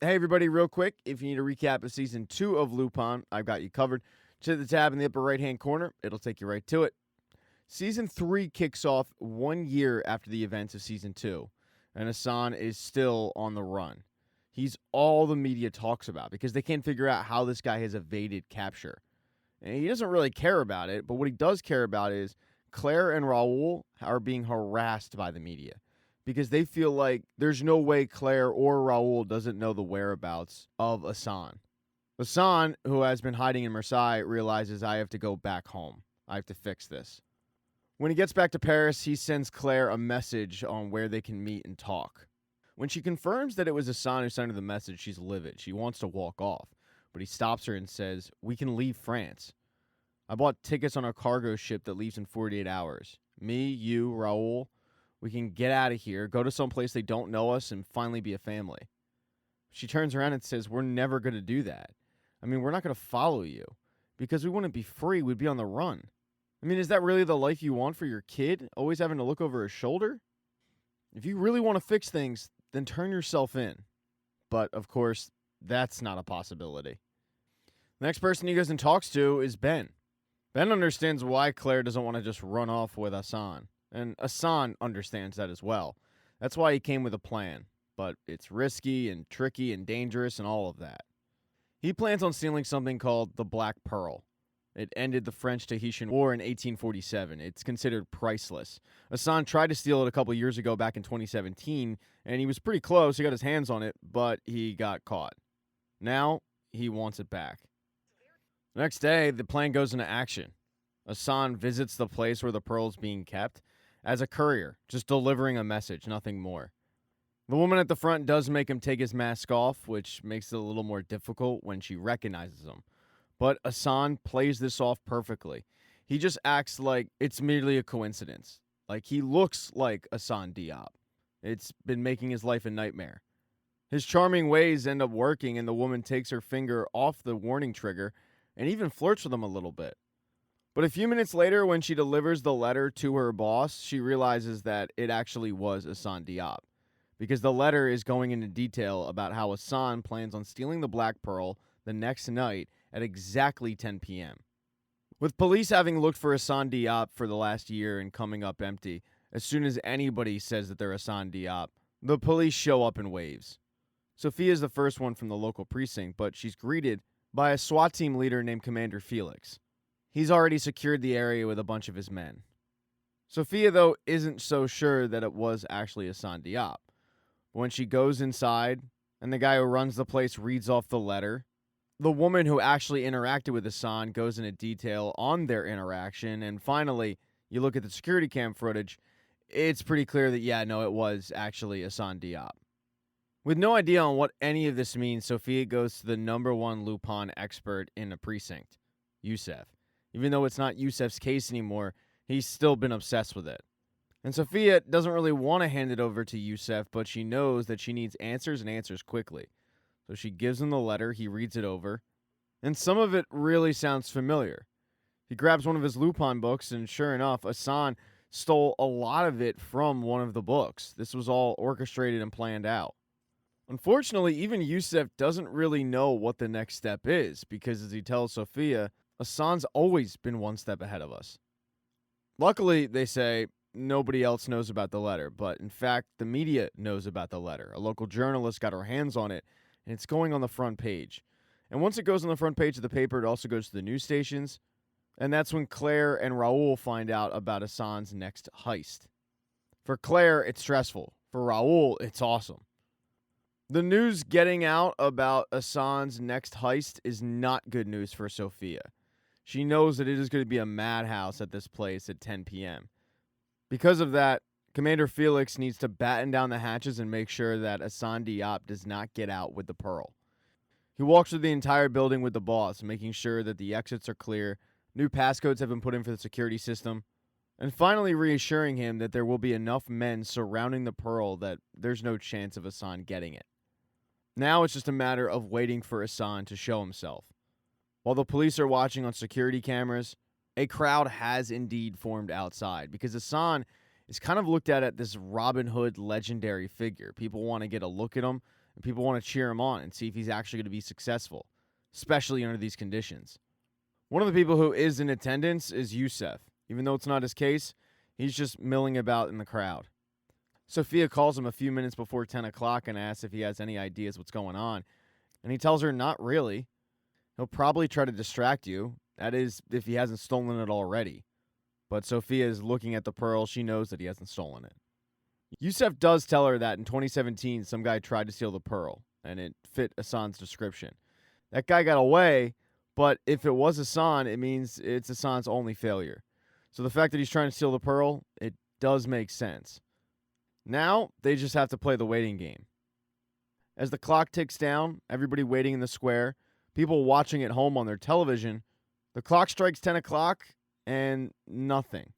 Hey, everybody, real quick. If you need a recap of Season 2 of Lupin, I've got you covered. Just hit the tab in the upper right-hand corner. It'll take you right to it. Season 3 kicks off 1 year after the events of Season 2, and Assan is still on the run. He's all the media talks about because they can't figure out how this guy has evaded capture. And he doesn't really care about it, but what he does care about is Claire and Raoul are being harassed by the media because they feel like there's no way Claire or Raoul doesn't know the whereabouts of Assan. Assan, who has been hiding in Marseille, realizes I have to go back home. I have to fix this. When he gets back to Paris, he sends Claire a message on where they can meet and talk. When she confirms that it was Assan who sent her the message, she's livid. She wants to walk off, but he stops her and says, "We can leave France. I bought tickets on a cargo ship that leaves in 48 hours. Me, you, Raoul, we can get out of here, go to some place they don't know us, and finally be a family." She turns around and says, "We're never going to do that. I mean, we're not going to follow you because we wouldn't be free. We'd be on the run. I mean, is that really the life you want for your kid, always having to look over his shoulder? If you really want to fix things, then turn yourself in." But, of course, that's not a possibility. The next person he goes and talks to is Ben. Ben understands why Claire doesn't want to just run off with Assan. And Assan understands that as well. That's why he came with a plan. But it's risky and tricky and dangerous and all of that. He plans on stealing something called the Black Pearl. It ended the French-Tahitian War in 1847. It's considered priceless. Assan tried to steal it a couple years ago back in 2017, and he was pretty close. He got his hands on it, but he got caught. Now, he wants it back. The next day, the plan goes into action. Assan visits the place where the pearl is being kept as a courier, just delivering a message, nothing more. The woman at the front does make him take his mask off, which makes it a little more difficult when she recognizes him. But Assan plays this off perfectly. He just acts like it's merely a coincidence. Like he looks like Assan Diop. It's been making his life a nightmare. His charming ways end up working, and the woman takes her finger off the warning trigger and even flirts with him a little bit. But a few minutes later, when she delivers the letter to her boss, she realizes that it actually was Assan Diop, because the letter is going into detail about how Assan plans on stealing the Black Pearl the next night at exactly 10 p.m. With police having looked for Assan Diop for the last year and coming up empty, as soon as anybody says that they're Assan Diop, the police show up in waves. Sophia's the first one from the local precinct, but she's greeted by a SWAT team leader named Commander Felix. He's already secured the area with a bunch of his men. Sophia, though, isn't so sure that it was actually Assan Diop. When she goes inside, and the guy who runs the place reads off the letter, the woman who actually interacted with Assan goes into detail on their interaction, and finally, you look at the security cam footage, it's pretty clear that, it was actually Assan Diop. With no idea on what any of this means, Sophia goes to the number one Lupin expert in the precinct, Youssef. Even though it's not Youssef's case anymore, he's still been obsessed with it. And Sophia doesn't really want to hand it over to Youssef, but she knows that she needs answers and answers quickly. So she gives him the letter, he reads it over, and some of it really sounds familiar. He grabs one of his Lupin books, and sure enough, Assan stole a lot of it from one of the books. This was all orchestrated and planned out. Unfortunately, even Youssef doesn't really know what the next step is, because as he tells Sophia, Assan's always been one step ahead of us. Luckily, they say, nobody else knows about the letter, but in fact, the media knows about the letter. A local journalist got her hands on it, and it's going on the front page. And once it goes on the front page of the paper, it also goes to the news stations, and that's when Claire and Raoul find out about Assan's next heist. For Claire, it's stressful. For Raoul, it's awesome. The news getting out about Assan's next heist is not good news for Sophia. She knows that it is going to be a madhouse at this place at 10 p.m. Because of that, Commander Felix needs to batten down the hatches and make sure that Assan Diop does not get out with the pearl. He walks through the entire building with the boss, making sure that the exits are clear, new passcodes have been put in for the security system, and finally reassuring him that there will be enough men surrounding the pearl that there's no chance of Assan getting it. Now it's just a matter of waiting for Assan to show himself. While the police are watching on security cameras, a crowd has indeed formed outside because Assan is kind of looked at as this Robin Hood legendary figure. People want to get a look at him, and people want to cheer him on and see if he's actually going to be successful, especially under these conditions. One of the people who is in attendance is Yusef. Even though it's not his case, he's just milling about in the crowd. Sophia calls him a few minutes before 10 o'clock and asks if he has any ideas what's going on, and he tells her not really. He'll probably try to distract you, that is, if he hasn't stolen it already. But Sophia is looking at the pearl. She knows that he hasn't stolen it. Yusef does tell her that in 2017, some guy tried to steal the pearl, and it fit Assan's description. That guy got away, but if it was Assan, it means it's Assan's only failure. So the fact that he's trying to steal the pearl, it does make sense. Now, they just have to play the waiting game. As the clock ticks down, everybody waiting in the square, people watching at home on their television, the clock strikes 10 o'clock, and nothing.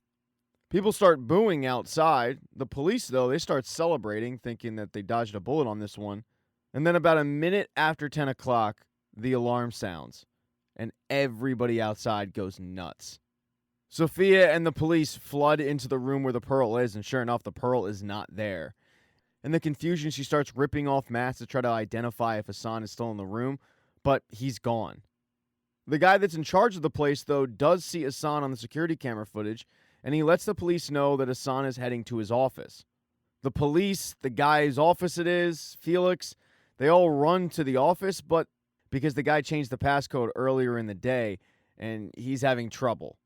People start booing outside. The police, though, they start celebrating, thinking that they dodged a bullet on this one. And then about a minute after 10 o'clock, the alarm sounds, and everybody outside goes nuts. Sophia and the police flood into the room where the pearl is, and sure enough, the pearl is not there. In the confusion, she starts ripping off masks to try to identify if Assan is still in the room, but he's gone. The guy that's in charge of the place, though, does see Assan on the security camera footage, and he lets the police know that Assan is heading to his office. The police, the guy's office it is, Felix, they all run to the office, but because the guy changed the passcode earlier in the day, and he's having trouble.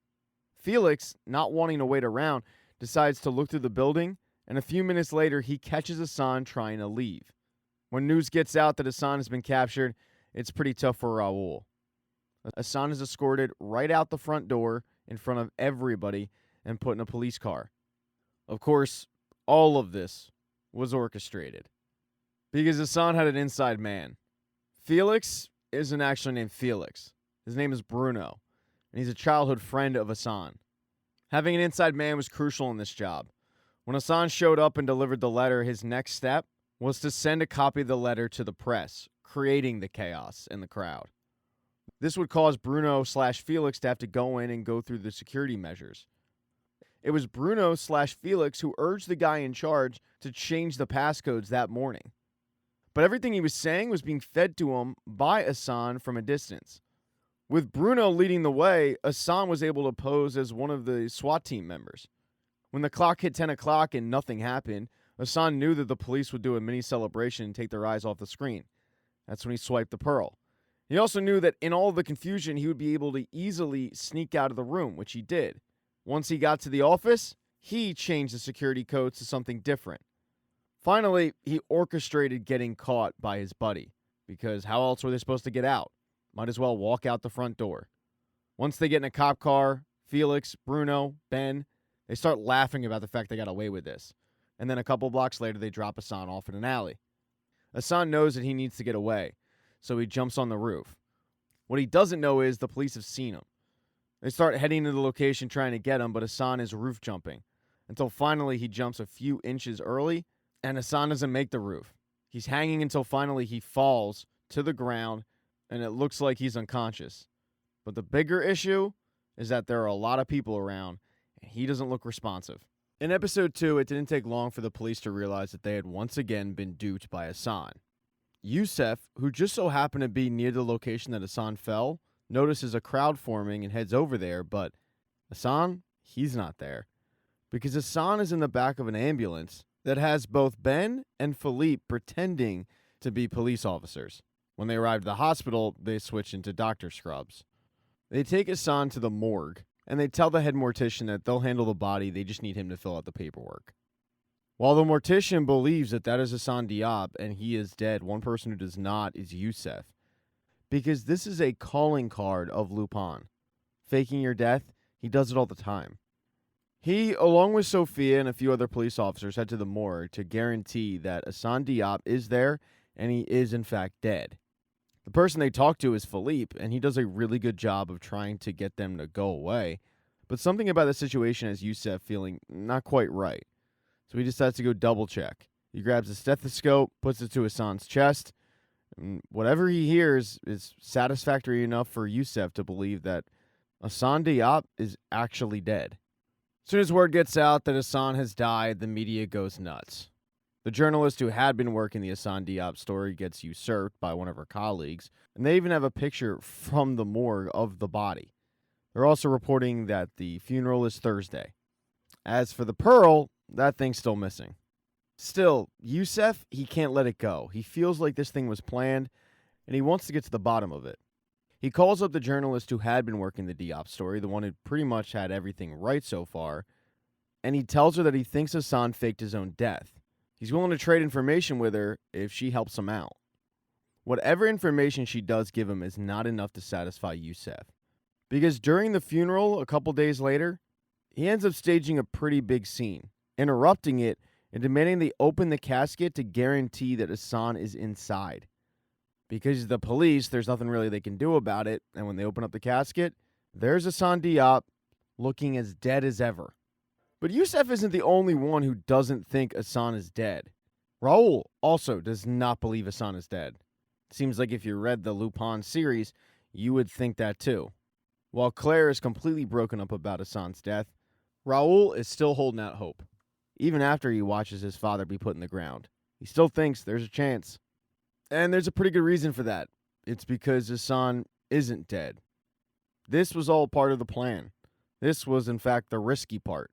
Felix, not wanting to wait around, decides to look through the building, and a few minutes later, he catches Assan trying to leave. When news gets out that Assan has been captured, it's pretty tough for Raul. Assan is escorted right out the front door in front of everybody and put in a police car. Of course, all of this was orchestrated because Assan had an inside man. Felix isn't actually named Felix. His name is Bruno, and he's a childhood friend of Assan. Having an inside man was crucial in this job. When Assan showed up and delivered the letter, his next step was to send a copy of the letter to the press, creating the chaos in the crowd. This would cause Bruno/Felix to have to go in and go through the security measures. It was Bruno/Felix who urged the guy in charge to change the passcodes that morning. But everything he was saying was being fed to him by Assan from a distance. With Bruno leading the way, Assan was able to pose as one of the SWAT team members. When the clock hit 10 o'clock and nothing happened, Assan knew that the police would do a mini celebration and take their eyes off the screen. That's when he swiped the pearl. He also knew that in all of the confusion, he would be able to easily sneak out of the room, which he did. Once he got to the office, he changed the security codes to something different. Finally, he orchestrated getting caught by his buddy, because how else were they supposed to get out? Might as well walk out the front door. Once they get in a cop car, Felix, Bruno, Ben, they start laughing about the fact they got away with this. And then a couple blocks later, they drop Assan off in an alley. Assan knows that he needs to get away, so he jumps on the roof. What he doesn't know is the police have seen him. They start heading to the location trying to get him, but Assan is roof jumping, until finally he jumps a few inches early, and Assan doesn't make the roof. He's hanging until finally he falls to the ground, and it looks like he's unconscious. But the bigger issue is that there are a lot of people around, and he doesn't look responsive. In episode 2, it didn't take long for the police to realize that they had once again been duped by Assan. Yusef, who just so happened to be near the location that Assan fell, notices a crowd forming and heads over there, but Assan, he's not there. Because Assan is in the back of an ambulance that has both Ben and Philippe pretending to be police officers. When they arrive at the hospital, they switch into doctor scrubs. They take Assan to the morgue, and they tell the head mortician that they'll handle the body, they just need him to fill out the paperwork. While the mortician believes that that is Assan Diab and he is dead, one person who does not is Yusef. Because this is a calling card of Lupin. Faking your death, he does it all the time. He, along with Sophia and a few other police officers, head to the morgue to guarantee that Assan Diab is there and he is in fact dead. The person they talk to is Philippe, and he does a really good job of trying to get them to go away. But something about the situation has Yusef feeling not quite right. So he decides to go double check. He grabs a stethoscope, puts it to Assan's chest, and whatever he hears is satisfactory enough for Yusef to believe that Assan Diab is actually dead. As soon as word gets out that Assan has died, the media goes nuts. The journalist who had been working the Assan Diop story gets usurped by one of her colleagues, and they even have a picture from the morgue of the body. They're also reporting that the funeral is Thursday. As for the pearl, that thing's still missing. Still, Yusef, he can't let it go. He feels like this thing was planned, and he wants to get to the bottom of it. He calls up the journalist who had been working the Diop story, the one who pretty much had everything right so far, and he tells her that he thinks Assan faked his own death. He's willing to trade information with her if she helps him out. Whatever information she does give him is not enough to satisfy Yusef, because during the funeral, a couple days later, he ends up staging a pretty big scene, interrupting it and demanding they open the casket to guarantee that Assan is inside. Because the police, there's nothing really they can do about it, and when they open up the casket, there's Assan Diop looking as dead as ever. But Yusef isn't the only one who doesn't think Assan is dead. Raul also does not believe Assan is dead. Seems like if you read the Lupin series, you would think that too. While Claire is completely broken up about Assan's death, Raul is still holding out hope. Even after he watches his father be put in the ground, he still thinks there's a chance. And there's a pretty good reason for that. It's because Assan isn't dead. This was all part of the plan. This was, in fact, the risky part.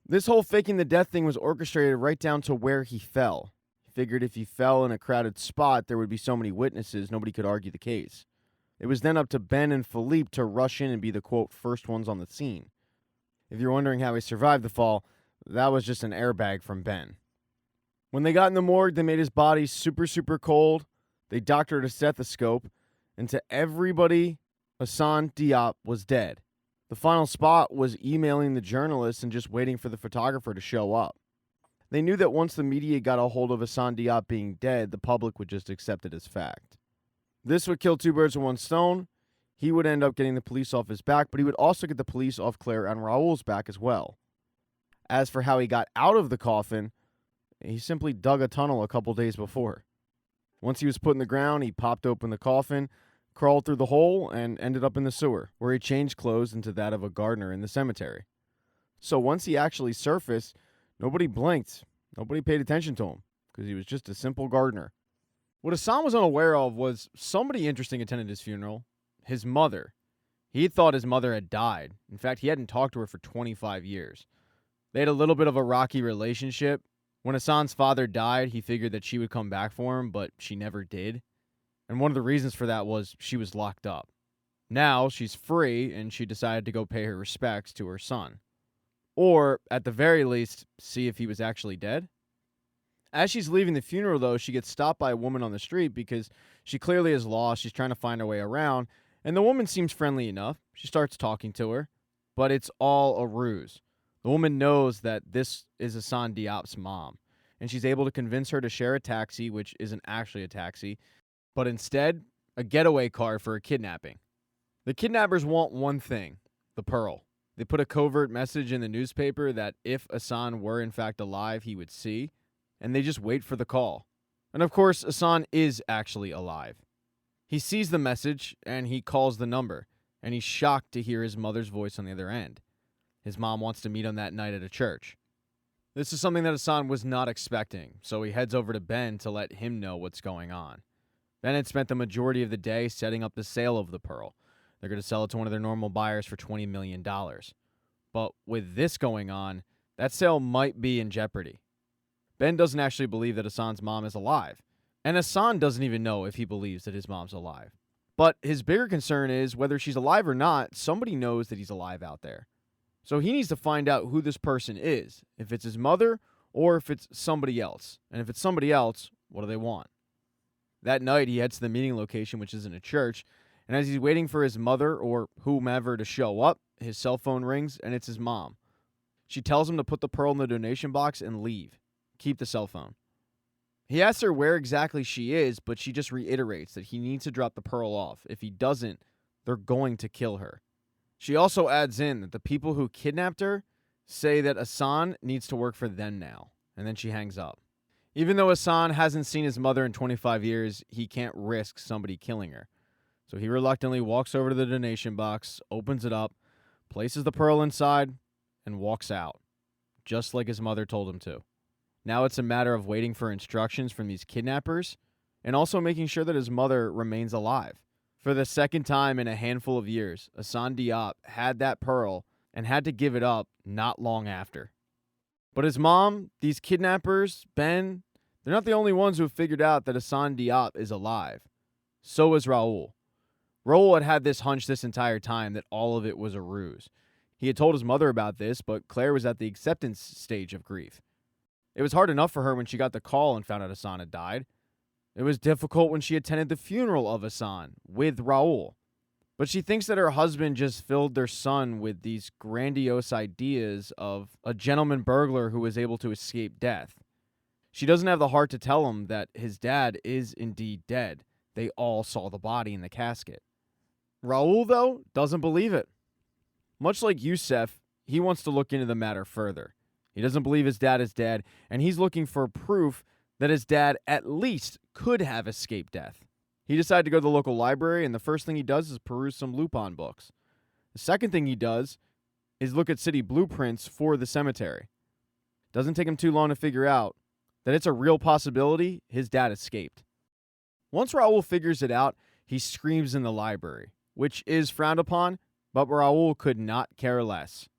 This whole faking the death thing was orchestrated right down to where he fell. He figured if he fell in a crowded spot, there would be so many witnesses, nobody could argue the case. It was then up to Ben and Philippe to rush in and be the, quote, first ones on the scene. If you're wondering how he survived the fall, that was just an airbag from Ben. When they got in the morgue, they made his body super, super cold. They doctored a stethoscope, and to everybody, Assan Diop was dead. The final spot was emailing the journalist and just waiting for the photographer to show up. They knew that once the media got a hold of Assan Diop being dead, the public would just accept it as fact. This would kill two birds with one stone. He would end up getting the police off his back, but he would also get the police off Claire and Raul's back as well. As for how he got out of the coffin, he simply dug a tunnel a couple days before. Once he was put in the ground, he popped open the coffin, crawled through the hole, and ended up in the sewer, where he changed clothes into that of a gardener in the cemetery. So once he actually surfaced, nobody blinked. Nobody paid attention to him, because he was just a simple gardener. What Assan was unaware of was somebody interesting attended his funeral. His mother. He thought his mother had died. In fact, he hadn't talked to her for 25 years. They had a little bit of a rocky relationship. When Assan's father died, he figured that she would come back for him, but she never did. And one of the reasons for that was she was locked up. Now she's free, and she decided to go pay her respects to her son. Or, at the very least, see if he was actually dead. As she's leaving the funeral, though, she gets stopped by a woman on the street because she clearly is lost. She's trying to find her way around, and the woman seems friendly enough. She starts talking to her, but it's all a ruse. The woman knows that this is Assan Diop's mom, and she's able to convince her to share a taxi, which isn't actually a taxi, but instead, a getaway car for a kidnapping. The kidnappers want one thing, the pearl. They put a covert message in the newspaper that if Assan were in fact alive, he would see, and they just wait for the call. And of course, Assan is actually alive. He sees the message, and he calls the number, and he's shocked to hear his mother's voice on the other end. His mom wants to meet him that night at a church. This is something that Assan was not expecting, so he heads over to Ben to let him know what's going on. Ben had spent the majority of the day setting up the sale of the pearl. They're going to sell it to one of their normal buyers for $20 million. But with this going on, that sale might be in jeopardy. Ben doesn't actually believe that Assan's mom is alive, and Assan doesn't even know if he believes that his mom's alive. But his bigger concern is whether she's alive or not, somebody knows that he's alive out there. So he needs to find out who this person is, if it's his mother or if it's somebody else. And if it's somebody else, what do they want? That night, he heads to the meeting location, which is in a church, and as he's waiting for his mother or whomever to show up, his cell phone rings, and it's his mom. She tells him to put the pearl in the donation box and leave. Keep the cell phone. He asks her where exactly she is, but she just reiterates that he needs to drop the pearl off. If he doesn't, they're going to kill her. She also adds in that the people who kidnapped her say that Assan needs to work for them now, and then she hangs up. Even though Assan hasn't seen his mother in 25 years, he can't risk somebody killing her. So he reluctantly walks over to the donation box, opens it up, places the pearl inside, and walks out, just like his mother told him to. Now it's a matter of waiting for instructions from these kidnappers and also making sure that his mother remains alive. For the second time in a handful of years, Assan Diop had that pearl and had to give it up not long after. But his mom, these kidnappers, Ben, they're not the only ones who have figured out that Assan Diop is alive. So is Raul. Raul had had this hunch this entire time that all of it was a ruse. He had told his mother about this, but Claire was at the acceptance stage of grief. It was hard enough for her when she got the call and found out Assan had died. It was difficult when she attended the funeral of Assan with Raul. But she thinks that her husband just filled their son with these grandiose ideas of a gentleman burglar who was able to escape death. She doesn't have the heart to tell him that his dad is indeed dead. They all saw the body in the casket. Raul, though, doesn't believe it. Much like Yusef, he wants to look into the matter further. He doesn't believe his dad is dead, and he's looking for proof that his dad at least could have escaped death. He decided to go to the local library, and the first thing he does is peruse some Lupin books. The second thing he does is look at city blueprints for the cemetery. Doesn't take him too long to figure out that it's a real possibility his dad escaped. Once Raul figures it out, he screams in the library, which is frowned upon, but Raul could not care less.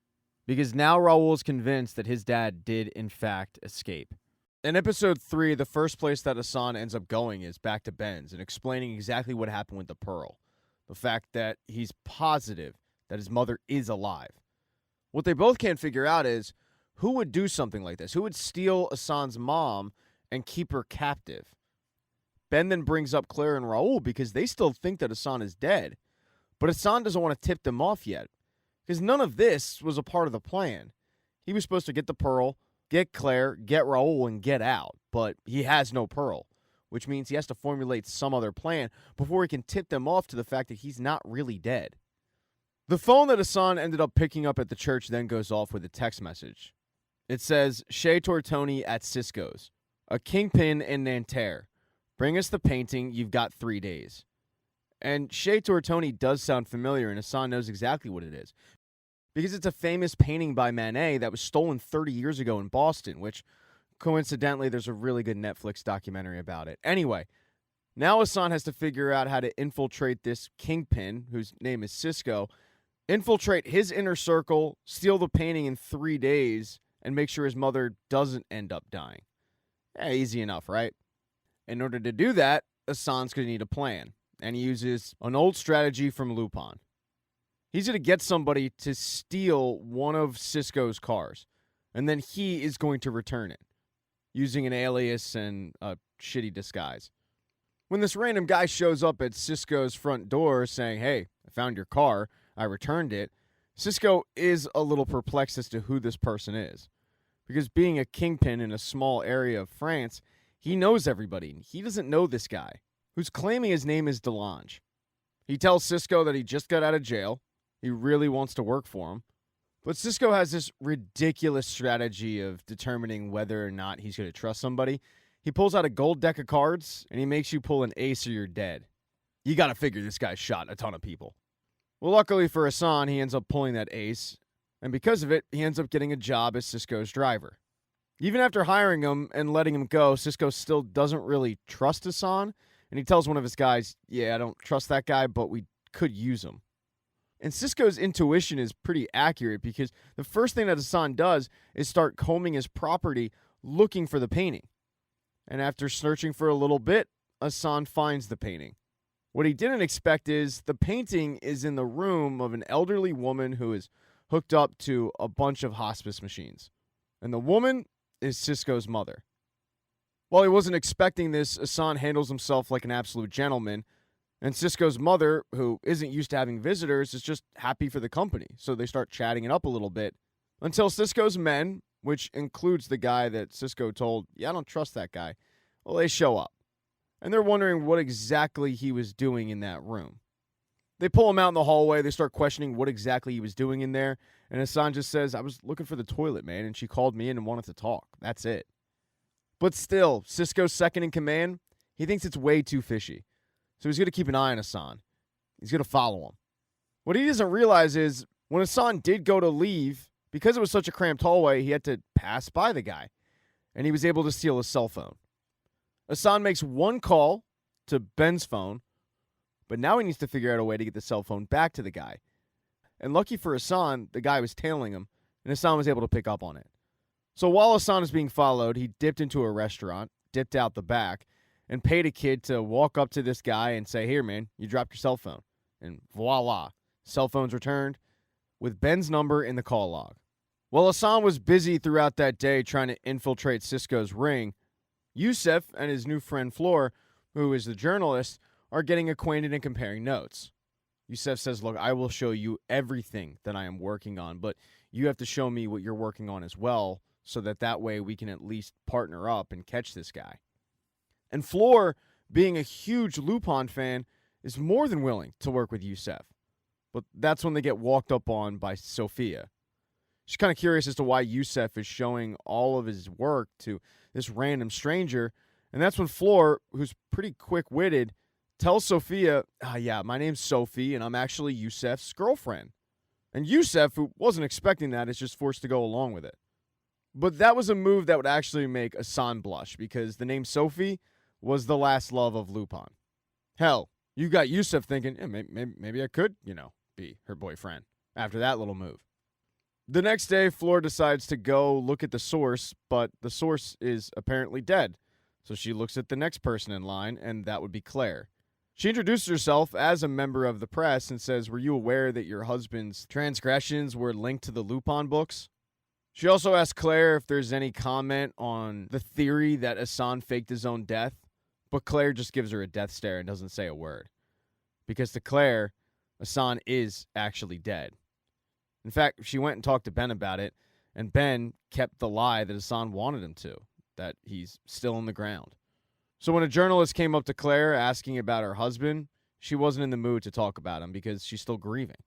Because now Raul is convinced that his dad did, in fact, escape. In episode 3, the first place that Assan ends up going is back to Ben's and explaining exactly what happened with the pearl. The fact that he's positive that his mother is alive. What they both can't figure out is who would do something like this? Who would steal Assan's mom and keep her captive? Ben then brings up Claire and Raul because they still think that Assan is dead. But Assan doesn't want to tip them off yet because none of this was a part of the plan. He was supposed to get the pearl, get Claire, get Raul, and get out. But he has no pearl, which means he has to formulate some other plan before he can tip them off to the fact that he's not really dead. The phone that Assan ended up picking up at the church then goes off with a text message. It says, Chez Tortoni at Cisco's, a kingpin in Nanterre. Bring us the painting, you've got 3 days. And Chez Tortoni does sound familiar, and Assan knows exactly what it is. Because it's a famous painting by Manet that was stolen 30 years ago in Boston, which, coincidentally, there's a really good Netflix documentary about it. Anyway, now Assan has to figure out how to infiltrate this kingpin, whose name is Cisco, infiltrate his inner circle, steal the painting in 3 days, and make sure his mother doesn't end up dying. Easy enough, right? In order to do that, Assan's going to need a plan, and he uses an old strategy from Lupin. He's going to get somebody to steal one of Cisco's cars, and then he is going to return it, using an alias and a shitty disguise. When this random guy shows up at Cisco's front door saying, hey, I found your car, I returned it, Cisco is a little perplexed as to who this person is. Because being a kingpin in a small area of France, he knows everybody. He doesn't know this guy, who's claiming his name is Delange. He tells Cisco that he just got out of jail. He really wants to work for him. But Cisco has this ridiculous strategy of determining whether or not he's going to trust somebody. He pulls out a gold deck of cards, and he makes you pull an ace or you're dead. You got to figure this guy shot a ton of people. Well, luckily for Assan, he ends up pulling that ace. And because of it, he ends up getting a job as Cisco's driver. Even after hiring him and letting him go, Cisco still doesn't really trust Assan. And he tells one of his guys, yeah, I don't trust that guy, but we could use him. And Cisco's intuition is pretty accurate because the first thing that Assan does is start combing his property looking for the painting. And after searching for a little bit, Assan finds the painting. What he didn't expect is the painting is in the room of an elderly woman who is hooked up to a bunch of hospice machines. And the woman is Cisco's mother. While he wasn't expecting this, Assan handles himself like an absolute gentleman. And Cisco's mother, who isn't used to having visitors, is just happy for the company. So they start chatting it up a little bit until Cisco's men, which includes the guy that Cisco told, yeah, I don't trust that guy. Well, they show up. And they're wondering what exactly he was doing in that room. They pull him out in the hallway. They start questioning what exactly he was doing in there. And Assan just says, I was looking for the toilet, man, and she called me in and wanted to talk. That's it. But still, Cisco's second in command, he thinks it's way too fishy. So he's going to keep an eye on Assan. He's going to follow him. What he doesn't realize is when Assan did go to leave, because it was such a cramped hallway, he had to pass by the guy. and he was able to steal his cell phone. Assan makes one call to Ben's phone, but now he needs to figure out a way to get the cell phone back to the guy. And lucky for Assan, the guy was tailing him, and Assan was able to pick up on it. So while Assan is being followed, he dipped into a restaurant, dipped out the back, and paid a kid to walk up to this guy and say, "Here, man, you dropped your cell phone." And voila, cell phone's returned with Ben's number in the call log. While Assan was busy throughout that day trying to infiltrate Cisco's ring, Yusef and his new friend Floor, who is the journalist, are getting acquainted and comparing notes. Yusef says, "Look, I will show you everything that I am working on, but you have to show me what you're working on as well, so that way we can at least partner up and catch this guy." And Floor, being a huge Lupin fan, is more than willing to work with Yusef. But that's when they get walked up on by Sophia. She's kind of curious as to why Yusef is showing all of his work to this random stranger. And that's when Floor, who's pretty quick-witted, tells Sophia, "Yeah, my name's Sophie, and I'm actually Yusef's girlfriend." And Yusef, who wasn't expecting that, is just forced to go along with it. But that was a move that would actually make Assan blush, because the name Sophie was the last love of Lupin. Hell, you got Yusef thinking, maybe I could, be her boyfriend after that little move. The next day, Floor decides to go look at the source, but the source is apparently dead. So she looks at the next person in line, and that would be Claire. She introduces herself as a member of the press and says, "Were you aware that your husband's transgressions were linked to the Lupin books?" She also asks Claire if there's any comment on the theory that Assan faked his own death, but Claire just gives her a death stare and doesn't say a word. Because to Claire, Assan is actually dead. In fact, she went and talked to Ben about it, and Ben kept the lie that Assan wanted him to, that he's still in the ground. So when a journalist came up to Claire asking about her husband, she wasn't in the mood to talk about him because she's still grieving.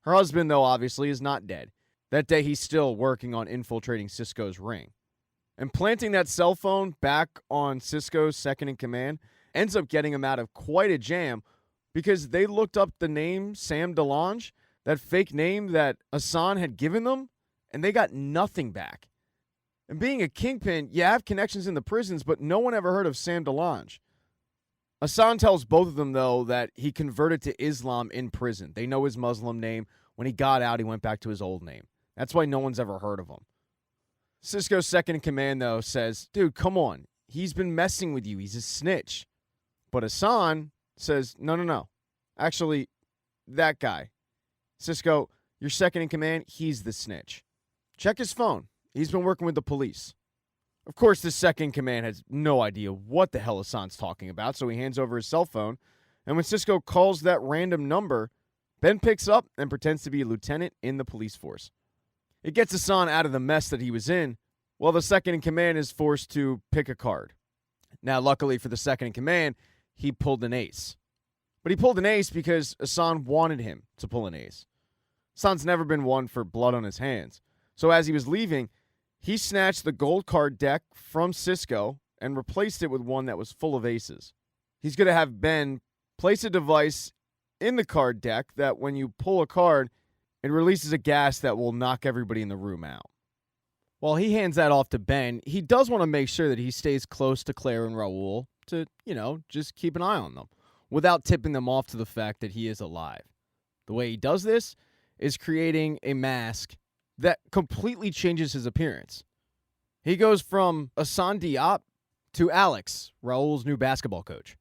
Her husband, though, obviously is not dead. That day, he's still working on infiltrating Cisco's ring. And planting that cell phone back on Cisco's second-in-command ends up getting him out of quite a jam, because they looked up the name Sam DeLonge, that fake name that Assan had given them, and they got nothing back. And being a kingpin, you have connections in the prisons, but no one ever heard of Sam DeLonge. Assan tells both of them, though, that he converted to Islam in prison. They know his Muslim name. When he got out, he went back to his old name. That's why no one's ever heard of him. Cisco's second-in-command, though, says, "Dude, come on. He's been messing with you. He's a snitch." But Assan says, No. Actually, that guy. Cisco, your second-in-command, he's the snitch. Check his phone. He's been working with the police. Of course, the second-in-command has no idea what the hell Assan's talking about, so he hands over his cell phone. And when Cisco calls that random number, Ben picks up and pretends to be a lieutenant in the police force. It gets Assan out of the mess that he was in, while the second-in-command is forced to pick a card. Now, luckily for the second-in-command, he pulled an ace. But he pulled an ace because Assan wanted him to pull an ace. Assan's never been one for blood on his hands. So as he was leaving, he snatched the gold card deck from Cisco and replaced it with one that was full of aces. He's going to have Ben place a device in the card deck that when you pull a card, it releases a gas that will knock everybody in the room out. While he hands that off to Ben, he does want to make sure that he stays close to Claire and Raul to, just keep an eye on them, without tipping them off to the fact that he is alive. The way he does this is creating a mask that completely changes his appearance. He goes from Assan Diop to Alex, Raul's new basketball coach.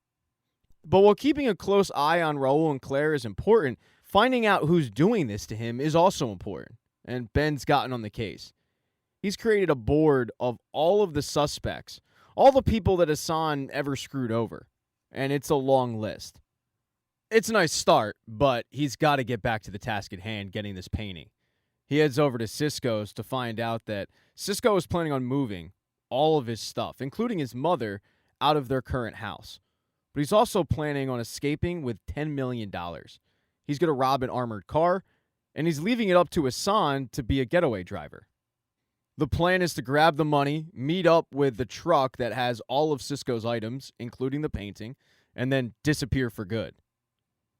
But while keeping a close eye on Raul and Claire is important, finding out who's doing this to him is also important, and Ben's gotten on the case. He's created a board of all of the suspects, all the people that Assan ever screwed over, and it's a long list. It's a nice start, but he's got to get back to the task at hand, getting this painting. He heads over to Cisco's to find out that Cisco is planning on moving all of his stuff, including his mother, out of their current house. But he's also planning on escaping with $10 million. He's going to rob an armored car, and he's leaving it up to Assan to be a getaway driver. The plan is to grab the money, meet up with the truck that has all of Cisco's items, including the painting, and then disappear for good.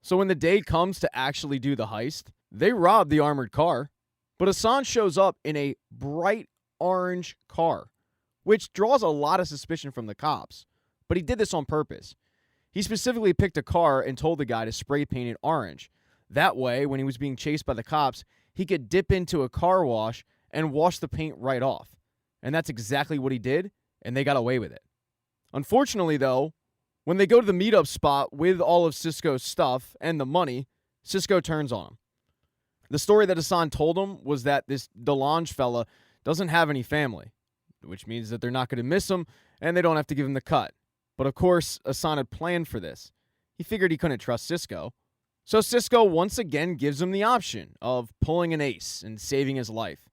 So when the day comes to actually do the heist, they rob the armored car, but Assan shows up in a bright orange car which draws a lot of suspicion from the cops. But he did this on purpose. He specifically picked a car and told the guy to spray paint it orange. That way, when he was being chased by the cops, he could dip into a car wash and wash the paint right off. And that's exactly what he did, and they got away with it. Unfortunately, though, when they go to the meetup spot with all of Cisco's stuff and the money, Cisco turns on him. The story that Assan told him was that this DeLonge fella doesn't have any family, which means that they're not going to miss him and they don't have to give him the cut. But of course, Assan had planned for this. He figured he couldn't trust Cisco. So Cisco once again gives him the option of pulling an ace and saving his life.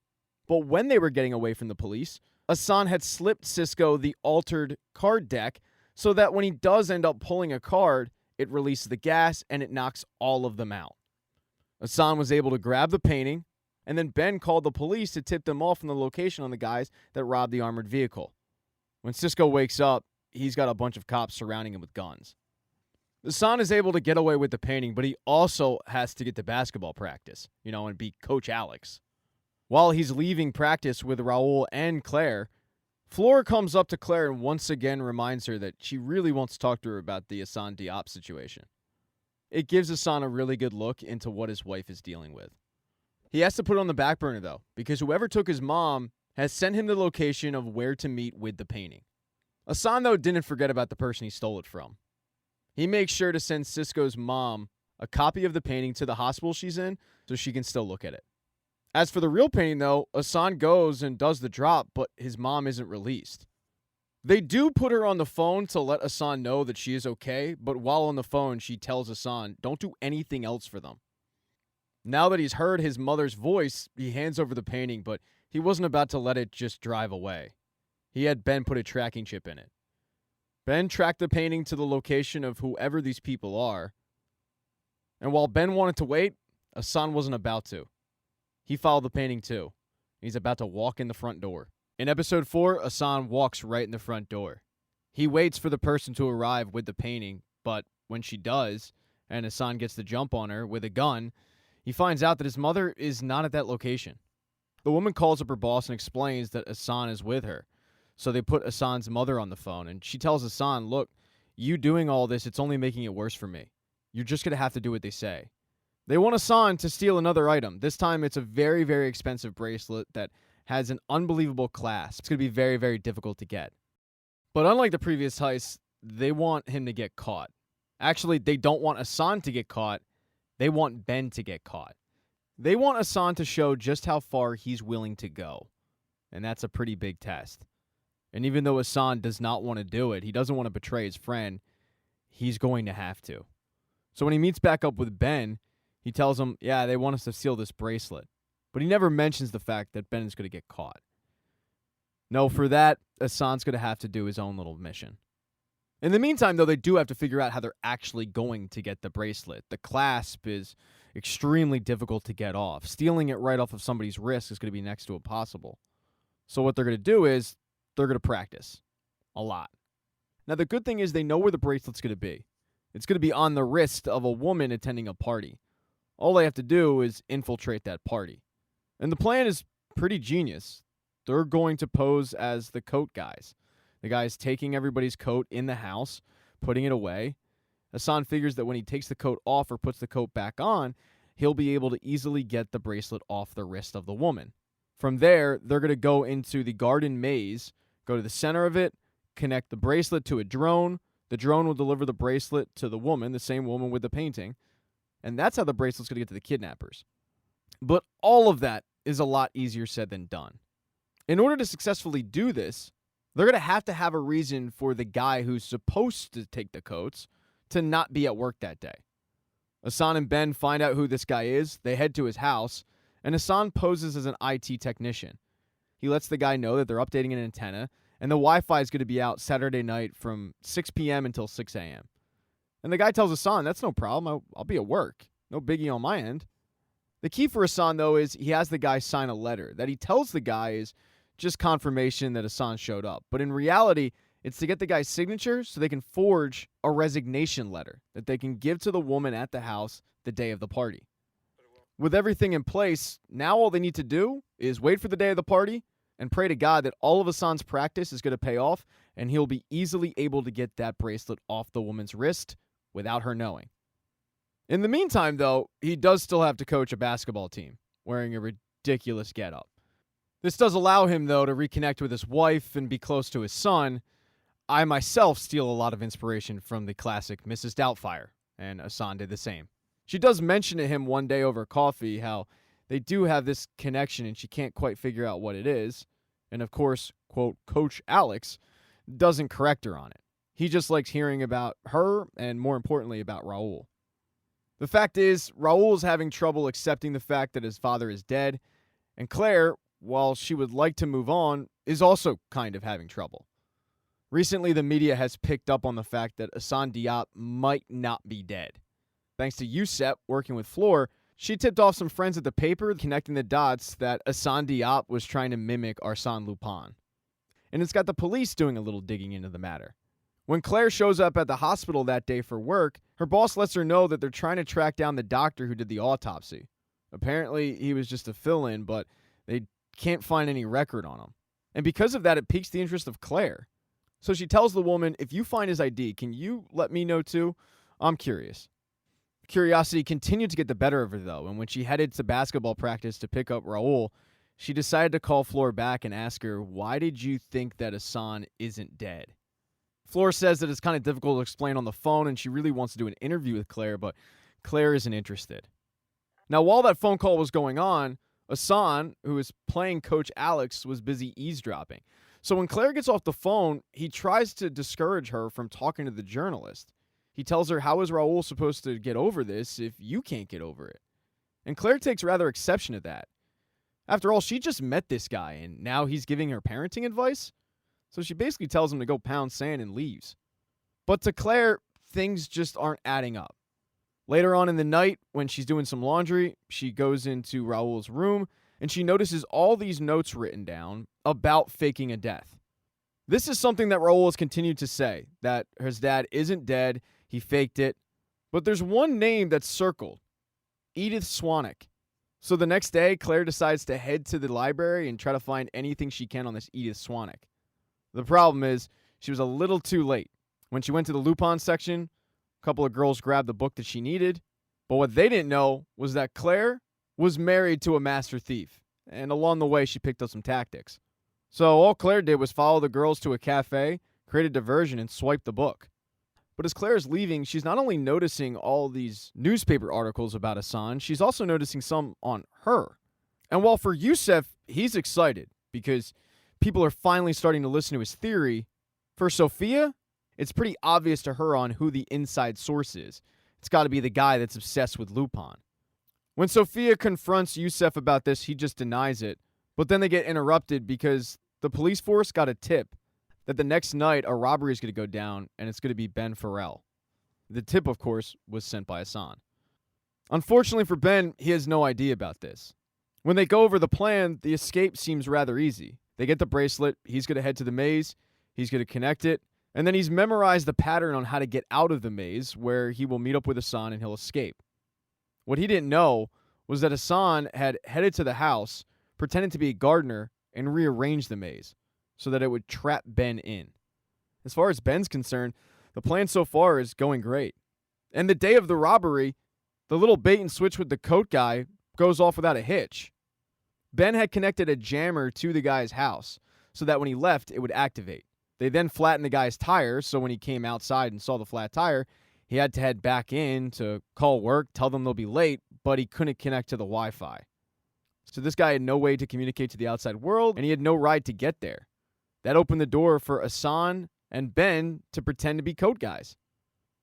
But when they were getting away from the police, Assan had slipped Cisco the altered card deck so that when he does end up pulling a card, it releases the gas and it knocks all of them out. Assan was able to grab the painting, and then Ben called the police to tip them off on the location on the guys that robbed the armored vehicle. When Cisco wakes up, he's got a bunch of cops surrounding him with guns. Assan is able to get away with the painting, but he also has to get to basketball practice, and beat Coach Alex. While he's leaving practice with Raul and Claire, Flora comes up to Claire and once again reminds her that she really wants to talk to her about the Assan Diop situation. It gives Assan a really good look into what his wife is dealing with. He has to put it on the back burner, though, because whoever took his mom has sent him the location of where to meet with the painting. Assan, though, didn't forget about the person he stole it from. He makes sure to send Cisco's mom a copy of the painting to the hospital she's in so she can still look at it. As for the real painting, though, Assan goes and does the drop, but his mom isn't released. They do put her on the phone to let Assan know that she is okay, but while on the phone, she tells Assan, don't do anything else for them. Now that he's heard his mother's voice, he hands over the painting, but he wasn't about to let it just drive away. He had Ben put a tracking chip in it. Ben tracked the painting to the location of whoever these people are, and while Ben wanted to wait, Assan wasn't about to. He followed the painting too. He's about to walk in the front door. In episode 4, Assan walks right in the front door. He waits for the person to arrive with the painting, but when she does, and Assan gets the jump on her with a gun, he finds out that his mother is not at that location. The woman calls up her boss and explains that Assan is with her. So they put Assan's mother on the phone, and she tells Assan, look, you doing all this, it's only making it worse for me. You're just going to have to do what they say. They want Assan to steal another item. This time it's a very, very expensive bracelet that has an unbelievable clasp. It's going to be very, very difficult to get. But unlike the previous heist, they want him to get caught. Actually, they don't want Assan to get caught. They want Ben to get caught. They want Assan to show just how far he's willing to go. And that's a pretty big test. And even though Assan does not want to do it, he doesn't want to betray his friend, he's going to have to. So when he meets back up with Ben, he tells him, yeah, they want us to steal this bracelet. But he never mentions the fact that Ben is going to get caught. No, for that, Assan's going to have to do his own little mission. In the meantime, though, they do have to figure out how they're actually going to get the bracelet. The clasp is extremely difficult to get off. Stealing it right off of somebody's wrist is going to be next to impossible. So what they're going to do is they're going to practice a lot. Now, the good thing is they know where the bracelet's going to be. It's going to be on the wrist of a woman attending a party. All they have to do is infiltrate that party. And the plan is pretty genius. They're going to pose as the coat guys. The guys taking everybody's coat in the house, putting it away. Assan figures that when he takes the coat off or puts the coat back on, he'll be able to easily get the bracelet off the wrist of the woman. From there, they're going to go into the garden maze, go to the center of it, connect the bracelet to a drone. The drone will deliver the bracelet to the woman, the same woman with the painting. And that's how the bracelet's going to get to the kidnappers. But all of that is a lot easier said than done. In order to successfully do this, they're going to have a reason for the guy who's supposed to take the coats to not be at work that day. Assan and Ben find out who this guy is. They head to his house, and Assan poses as an IT technician. He lets the guy know that they're updating an antenna, and the Wi-Fi is going to be out Saturday night from 6 p.m. until 6 a.m. And the guy tells Assan, that's no problem. I'll be at work. No biggie on my end. The key for Assan, though, is he has the guy sign a letter. That he tells the guy is just confirmation that Assan showed up. But in reality, it's to get the guy's signature so they can forge a resignation letter that they can give to the woman at the house the day of the party. With everything in place, now all they need to do is wait for the day of the party, and pray to God that all of Assan's practice is going to pay off and he'll be easily able to get that bracelet off the woman's wrist without her knowing. In the meantime, though, he does still have to coach a basketball team, wearing a ridiculous getup. This does allow him, though, to reconnect with his wife and be close to his son. I myself steal a lot of inspiration from the classic Mrs. Doubtfire, and Assan did the same. She does mention to him one day over coffee how they do have this connection and she can't quite figure out what it is. And of course, quote, Coach Alex doesn't correct her on it. He just likes hearing about her and, more importantly, about Raul. The fact is, Raul is having trouble accepting the fact that his father is dead, and Claire, while she would like to move on, is also kind of having trouble. Recently, the media has picked up on the fact that Assan Diop might not be dead. Thanks to Youssef working with Fleur, she tipped off some friends at the paper, connecting the dots that Assan Diop was trying to mimic Arsène Lupin. And it's got the police doing a little digging into the matter. When Claire shows up at the hospital that day for work, her boss lets her know that they're trying to track down the doctor who did the autopsy. Apparently, he was just a fill-in, but they can't find any record on him. And because of that, it piques the interest of Claire. So she tells the woman, if you find his ID, can you let me know too? I'm curious. Curiosity continued to get the better of her, though, and when she headed to basketball practice to pick up Raul, she decided to call Fleur back and ask her, why did you think that Assan isn't dead? Fleur says that it's kind of difficult to explain on the phone, and she really wants to do an interview with Claire, but Claire isn't interested. Now, while that phone call was going on, Assan, who is playing Coach Alex, was busy eavesdropping. So when Claire gets off the phone, he tries to discourage her from talking to the journalist. He tells her, how is Raul supposed to get over this if you can't get over it? And Claire takes rather exception to that. After all, she just met this guy, and now he's giving her parenting advice? So she basically tells him to go pound sand and leaves. But to Claire, things just aren't adding up. Later on in the night, when she's doing some laundry, she goes into Raul's room, and she notices all these notes written down about faking a death. This is something that Raul has continued to say, that his dad isn't dead, he faked it. But there's one name that's circled, Edith Swanwick. So the next day, Claire decides to head to the library and try to find anything she can on this Edith Swanwick. The problem is, she was a little too late. When she went to the Lupin section, a couple of girls grabbed the book that she needed, but what they didn't know was that Claire was married to a master thief, and along the way, she picked up some tactics. So all Claire did was follow the girls to a cafe, create a diversion, and swipe the book. But as Claire is leaving, she's not only noticing all these newspaper articles about Assan, she's also noticing some on her. And while for Youssef, he's excited because people are finally starting to listen to his theory, for Sophia, it's pretty obvious to her on who the inside source is. It's got to be the guy that's obsessed with Lupin. When Sophia confronts Youssef about this, he just denies it. But then they get interrupted because the police force got a tip that the next night a robbery is going to go down and it's going to be Ben Farrell. The tip, of course, was sent by Assan. Unfortunately for Ben, he has no idea about this. When they go over the plan, the escape seems rather easy. They get the bracelet, he's going to head to the maze, he's going to connect it, and then he's memorized the pattern on how to get out of the maze where he will meet up with Assan and he'll escape. What he didn't know was that Assan had headed to the house, pretended to be a gardener, and rearranged the maze so that it would trap Ben in. As far as Ben's concerned, the plan so far is going great. And the day of the robbery, the little bait and switch with the coat guy goes off without a hitch. Ben had connected a jammer to the guy's house so that when he left, it would activate. They then flattened the guy's tire, so when he came outside and saw the flat tire, he had to head back in to call work, tell them they'll be late, but he couldn't connect to the Wi-Fi. So this guy had no way to communicate to the outside world, and he had no ride to get there. That opened the door for Assan and Ben to pretend to be coat guys.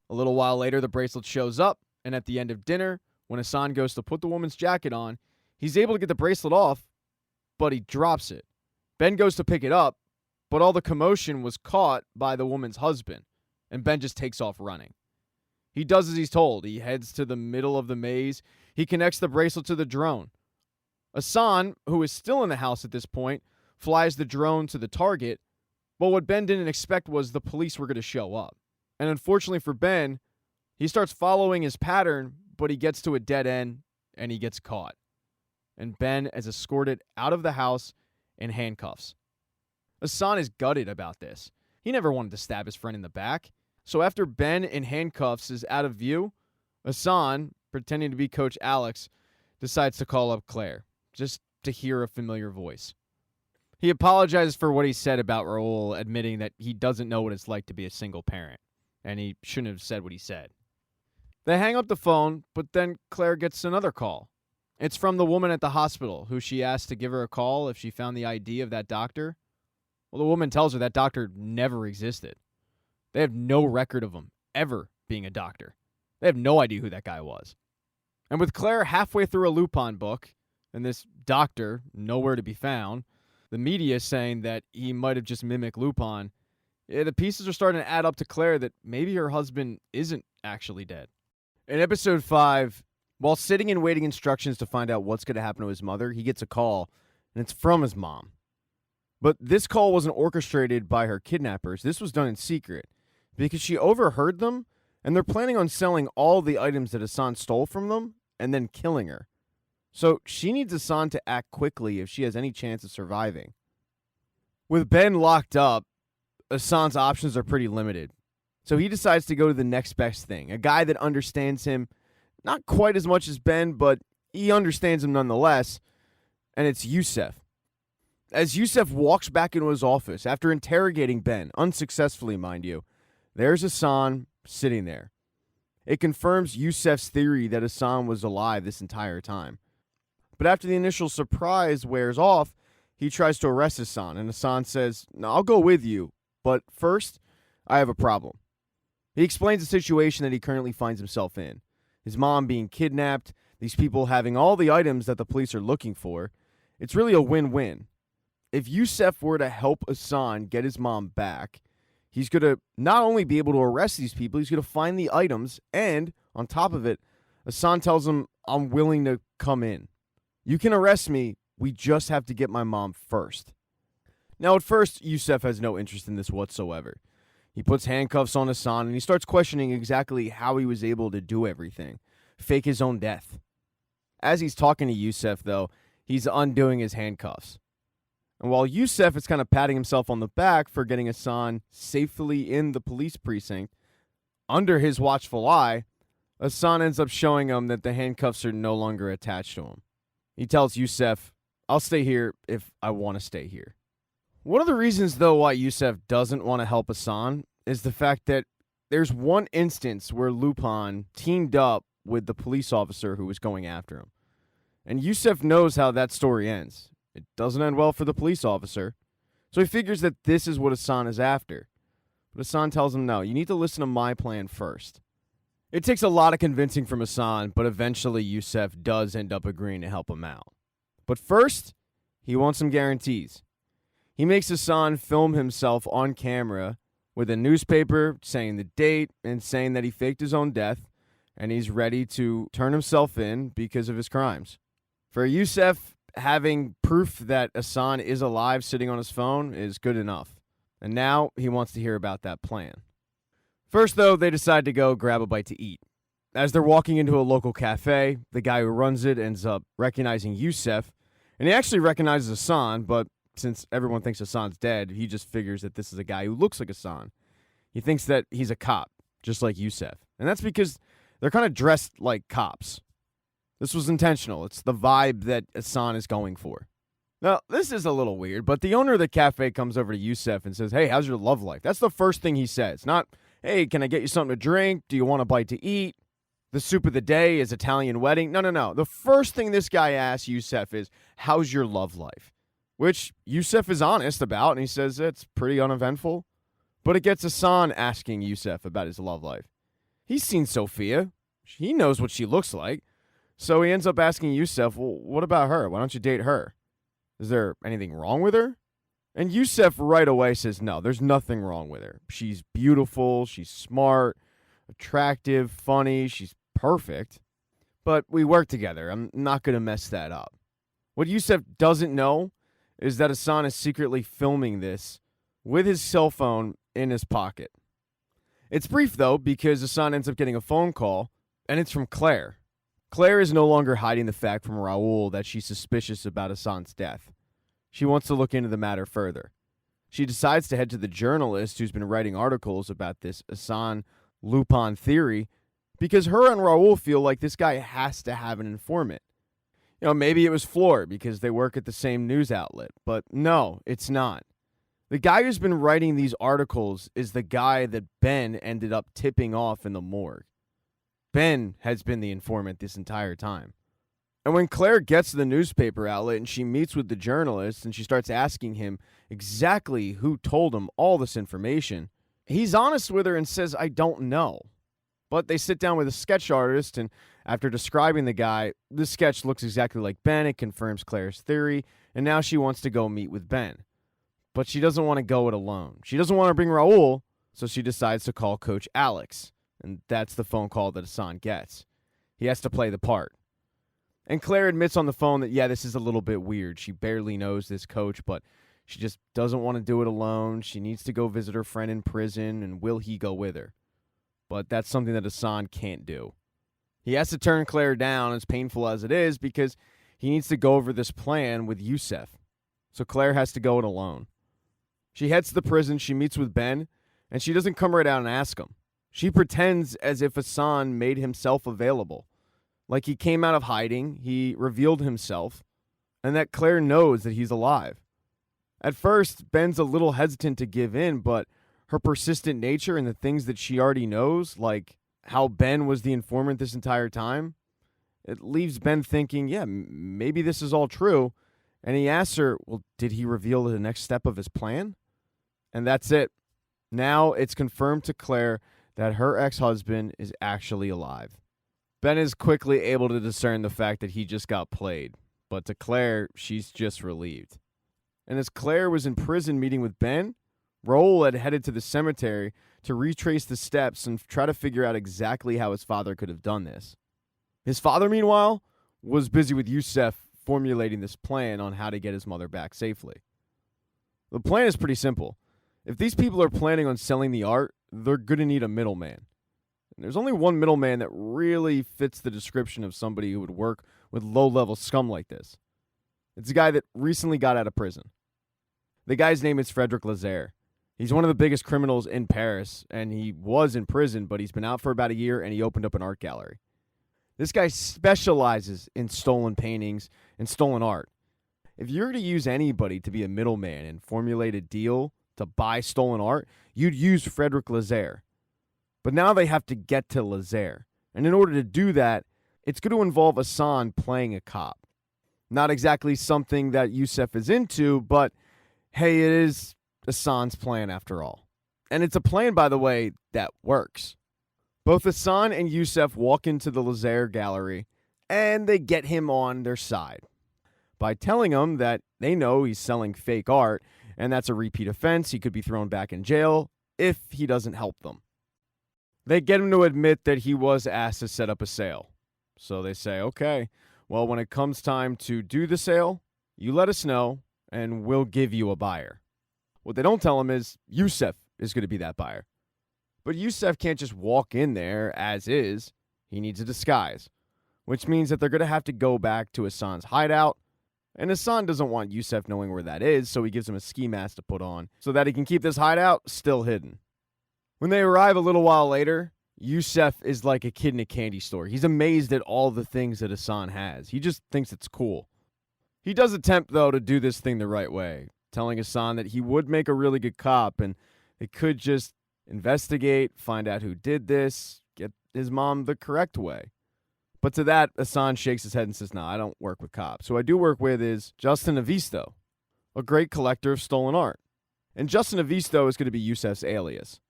A little while later, the bracelet shows up, and at the end of dinner, when Assan goes to put the woman's jacket on, he's able to get the bracelet off, but he drops it. Ben goes to pick it up, but all the commotion was caught by the woman's husband, and Ben just takes off running. He does as he's told. He heads to the middle of the maze. He connects the bracelet to the drone. Assan, who is still in the house at this point, flies the drone to the target, but what Ben didn't expect was the police were going to show up. And unfortunately for Ben, he starts following his pattern, but he gets to a dead end, and he gets caught. And Ben is escorted out of the house in handcuffs. Assan is gutted about this. He never wanted to stab his friend in the back. So after Ben in handcuffs is out of view, Assan, pretending to be Coach Alex, decides to call up Claire, just to hear a familiar voice. He apologizes for what he said about Raul, admitting that he doesn't know what it's like to be a single parent, and he shouldn't have said what he said. They hang up the phone, but then Claire gets another call. It's from the woman at the hospital, who she asked to give her a call if she found the ID of that doctor. Well, the woman tells her that doctor never existed. They have no record of him ever being a doctor. They have no idea who that guy was. And with Claire halfway through a Lupin book, and this doctor nowhere to be found, the media is saying that he might have just mimicked Lupin, the pieces are starting to add up to Claire that maybe her husband isn't actually dead. In episode 5, while sitting and waiting instructions to find out what's going to happen to his mother, he gets a call, and it's from his mom. But this call wasn't orchestrated by her kidnappers. This was done in secret because she overheard them, and they're planning on selling all the items that Assan stole from them and then killing her. So she needs Assan to act quickly if she has any chance of surviving. With Ben locked up, Assan's options are pretty limited. So he decides to go to the next best thing, a guy that understands him not quite as much as Ben, but he understands him nonetheless, and it's Yusef. As Yusef walks back into his office after interrogating Ben, unsuccessfully, mind you, there's Assan sitting there. It confirms Yusef's theory that Assan was alive this entire time. But after the initial surprise wears off, he tries to arrest Assan, and Assan says, "No, I'll go with you, but first, I have a problem." He explains the situation that he currently finds himself in. His mom being kidnapped, these people having all the items that the police are looking for. It's really a win-win. If Yusef were to help Assan get his mom back, he's going to not only be able to arrest these people, he's going to find the items, and on top of it, Assan tells him, "I'm willing to come in. You can arrest me, we just have to get my mom first." Now, at first, Yusef has no interest in this whatsoever. He puts handcuffs on Assan, and he starts questioning exactly how he was able to do everything, fake his own death. As he's talking to Yusef, though, he's undoing his handcuffs. And while Yusef is kind of patting himself on the back for getting Assan safely in the police precinct, under his watchful eye, Assan ends up showing him that the handcuffs are no longer attached to him. He tells Yusef, "I'll stay here if I want to stay here." One of the reasons, though, why Yusef doesn't want to help Assan is the fact that there's one instance where Lupin teamed up with the police officer who was going after him. And Yusef knows how that story ends. It doesn't end well for the police officer. So he figures that this is what Assan is after. But Assan tells him, "No, you need to listen to my plan first." It takes a lot of convincing from Assan, but eventually Yusef does end up agreeing to help him out. But first, he wants some guarantees. He makes Assan film himself on camera with a newspaper saying the date and saying that he faked his own death and he's ready to turn himself in because of his crimes. For Yusef, having proof that Assan is alive sitting on his phone is good enough. And now he wants to hear about that plan. First, though, they decide to go grab a bite to eat. As they're walking into a local cafe, the guy who runs it ends up recognizing Yusef, and he actually recognizes Assan, but since everyone thinks Assan's dead, he just figures that this is a guy who looks like Assan. He thinks that he's a cop, just like Yusef. And that's because they're kind of dressed like cops. This was intentional. It's the vibe that Assan is going for. Now, this is a little weird, but the owner of the cafe comes over to Yusef and says, "Hey, how's your love life?" That's the first thing he says. Not, "Hey, can I get you something to drink? Do you want a bite to eat? The soup of the day is Italian wedding." No. The first thing this guy asks Yusef is, "How's your love life?" Which Yusef is honest about, and he says it's pretty uneventful. But it gets Assan asking Yusef about his love life. He's seen Sophia. He knows what she looks like. So he ends up asking Yusef, "Well, what about her? Why don't you date her? Is there anything wrong with her?" And Yusef right away says, "No, there's nothing wrong with her. She's beautiful, she's smart, attractive, funny, she's perfect. But we work together. I'm not going to mess that up." What Yusef doesn't know is that Assan is secretly filming this with his cell phone in his pocket. It's brief, though, because Assan ends up getting a phone call, and it's from Claire. Claire is no longer hiding the fact from Raul that she's suspicious about Assan's death. She wants to look into the matter further. She decides to head to the journalist who's been writing articles about this Assan Lupin theory because her and Raul feel like this guy has to have an informant. Maybe it was Floor because they work at the same news outlet, but no, it's not. The guy who's been writing these articles is the guy that Ben ended up tipping off in the morgue. Ben has been the informant this entire time. And when Claire gets to the newspaper outlet and she meets with the journalist and she starts asking him exactly who told him all this information, he's honest with her and says, I don't know. But they sit down with a sketch artist, and after describing the guy, the sketch looks exactly like Ben. It confirms Claire's theory, and now she wants to go meet with Ben. But she doesn't want to go it alone. She doesn't want to bring Raul, so she decides to call Coach Alex, and that's the phone call that Assan gets. He has to play the part. And Claire admits on the phone that, yeah, this is a little bit weird. She barely knows this coach, but she just doesn't want to do it alone. She needs to go visit her friend in prison, and will he go with her? But that's something that Assan can't do. He has to turn Claire down, as painful as it is, because he needs to go over this plan with Yusef. So Claire has to go it alone. She heads to the prison, she meets with Ben, and she doesn't come right out and ask him. She pretends as if Assan made himself available. Like he came out of hiding, he revealed himself, and that Claire knows that he's alive. At first, Ben's a little hesitant to give in, but her persistent nature and the things that she already knows, like how Ben was the informant this entire time, it leaves Ben thinking, yeah, maybe this is all true. And he asks her, well, did he reveal the next step of his plan? And that's it. Now it's confirmed to Claire that her ex-husband is actually alive. Ben is quickly able to discern the fact that he just got played. But to Claire, she's just relieved. And as Claire was in prison meeting with Ben, Raul had headed to the cemetery to retrace the steps and try to figure out exactly how his father could have done this. His father, meanwhile, was busy with Yusef formulating this plan on how to get his mother back safely. The plan is pretty simple. If these people are planning on selling the art, they're going to need a middleman. And there's only one middleman that really fits the description of somebody who would work with low-level scum like this. It's a guy that recently got out of prison. The guy's name is Frederick Lazare. He's one of the biggest criminals in Paris, and he was in prison, but he's been out for about a year, and he opened up an art gallery. This guy specializes in stolen paintings and stolen art. If you're to use anybody to be a middleman and formulate a deal to buy stolen art, you'd use Frederick Lazare. But now they have to get to Lazare. And in order to do that, it's going to involve Assan playing a cop. Not exactly something that Yusef is into, but hey, it is Assan's plan after all. And it's a plan, by the way, that works. Both Assan and Yusef walk into the Lazare gallery, and they get him on their side by telling him that they know he's selling fake art, and that's a repeat offense. He could be thrown back in jail if he doesn't help them. They get him to admit that he was asked to set up a sale. So they say, okay, well, when it comes time to do the sale, you let us know, and we'll give you a buyer. What they don't tell him is Yusef is going to be that buyer. But Yusef can't just walk in there as is. He needs a disguise, which means that they're going to have to go back to Assan's hideout. And Assan doesn't want Yusef knowing where that is, so he gives him a ski mask to put on so that he can keep this hideout still hidden. When they arrive a little while later, Yusef is like a kid in a candy store. He's amazed at all the things that Assan has. He just thinks it's cool. He does attempt, though, to do this thing the right way, telling Assan that he would make a really good cop and it could just investigate, find out who did this, get his mom the correct way. But to that, Assan shakes his head and says, no, I don't work with cops. Who I do work with is Justin Avisto, a great collector of stolen art. And Justin Avisto is going to be Yusef's alias.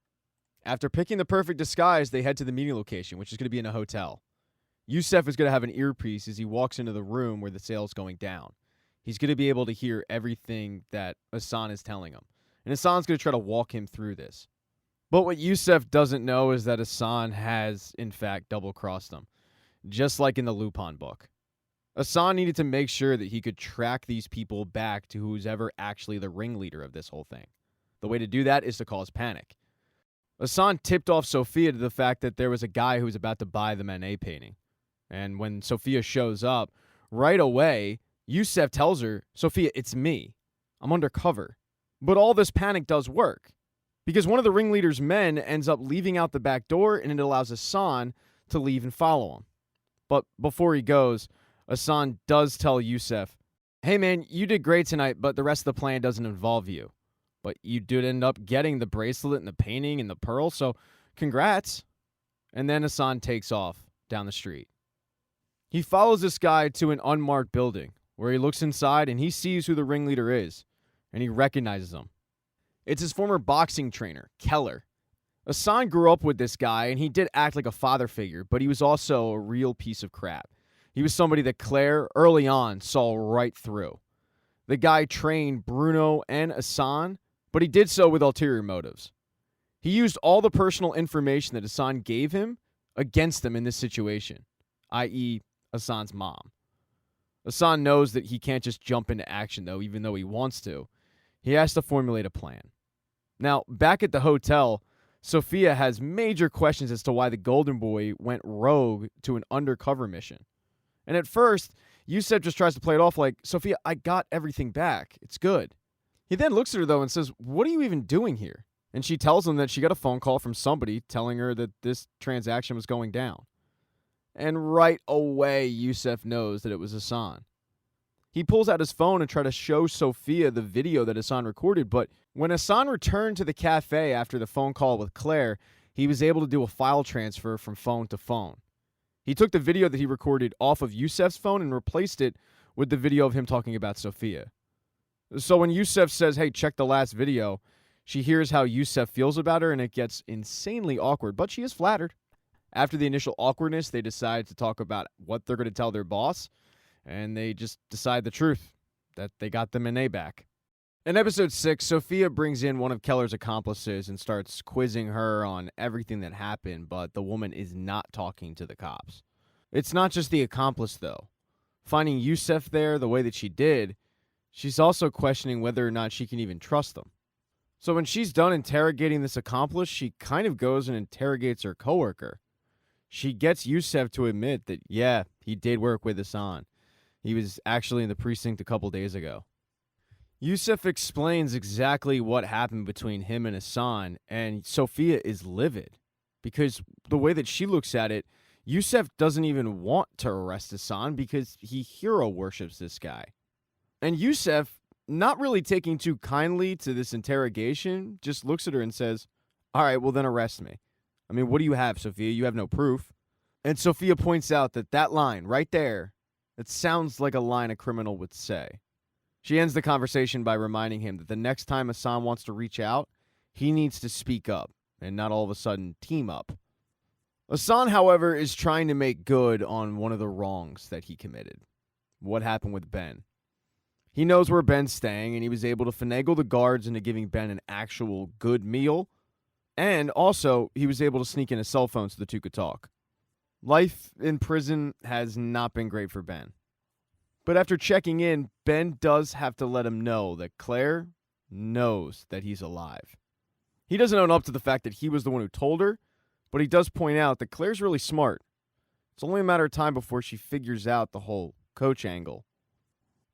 After picking the perfect disguise, they head to the meeting location, which is going to be in a hotel. Yusef is going to have an earpiece as he walks into the room where the sale is going down. He's going to be able to hear everything that Assan is telling him. And Assan's going to try to walk him through this. But what Yusef doesn't know is that Assan has, in fact, double-crossed him, just like in the Lupin book. Assan needed to make sure that he could track these people back to who's ever actually the ringleader of this whole thing. The way to do that is to cause panic. Assan tipped off Sophia to the fact that there was a guy who was about to buy the Manet painting. And when Sophia shows up, right away, Yusef tells her, Sophia, it's me. I'm undercover. But all this panic does work, because one of the ringleader's men ends up leaving out the back door, and it allows Assan to leave and follow him. But before he goes, Assan does tell Yusef, hey man, you did great tonight, but the rest of the plan doesn't involve you. But you did end up getting the bracelet and the painting and the pearl, so congrats. And then Assan takes off down the street. He follows this guy to an unmarked building, where he looks inside and he sees who the ringleader is, and he recognizes him. It's his former boxing trainer, Keller. Assan grew up with this guy, and he did act like a father figure, but he was also a real piece of crap. He was somebody that Claire, early on, saw right through. The guy trained Bruno and Assan, but he did so with ulterior motives. He used all the personal information that Assan gave him against him in this situation, i.e., Assan's mom. Assan knows that he can't just jump into action, though, even though he wants to. He has to formulate a plan. Now, back at the hotel, Sophia has major questions as to why the Golden Boy went rogue to an undercover mission. And at first, Yusef just tries to play it off like, Sophia, I got everything back. It's good. He then looks at her, though, and says, what are you even doing here? And she tells him that she got a phone call from somebody telling her that this transaction was going down. And right away, Yusef knows that it was Assan. He pulls out his phone and tries to show Sophia the video that Assan recorded, but when Assan returned to the cafe after the phone call with Claire, he was able to do a file transfer from phone to phone. He took the video that he recorded off of Yusef's phone and replaced it with the video of him talking about Sophia. So when Yusef says, hey, check the last video, she hears how Yusef feels about her, and it gets insanely awkward, but she is flattered. After the initial awkwardness, they decide to talk about what they're going to tell their boss, and they just decide the truth, that they got the Manet back. In episode 6, Sophia brings in one of Keller's accomplices and starts quizzing her on everything that happened, but the woman is not talking to the cops. It's not just the accomplice, though. Finding Yusef there the way that she did, she's also questioning whether or not she can even trust them. So when she's done interrogating this accomplice, she kind of goes and interrogates her coworker. She gets Yusef to admit that, yeah, he did work with Assan. He was actually in the precinct a couple days ago. Yusef explains exactly what happened between him and Assan, and Sophia is livid. Because the way that she looks at it, Yusef doesn't even want to arrest Assan because he hero worships this guy. And Yusef, not really taking too kindly to this interrogation, just looks at her and says, all right, well then arrest me. I mean, what do you have, Sophia? You have no proof. And Sophia points out that line right there, it sounds like a line a criminal would say. She ends the conversation by reminding him that the next time Assan wants to reach out, he needs to speak up and not all of a sudden team up. Assan, however, is trying to make good on one of the wrongs that he committed. What happened with Ben? He knows where Ben's staying, and he was able to finagle the guards into giving Ben an actual good meal. And also, he was able to sneak in a cell phone so the two could talk. Life in prison has not been great for Ben. But after checking in, Ben does have to let him know that Claire knows that he's alive. He doesn't own up to the fact that he was the one who told her, but he does point out that Claire's really smart. It's only a matter of time before she figures out the whole coach angle.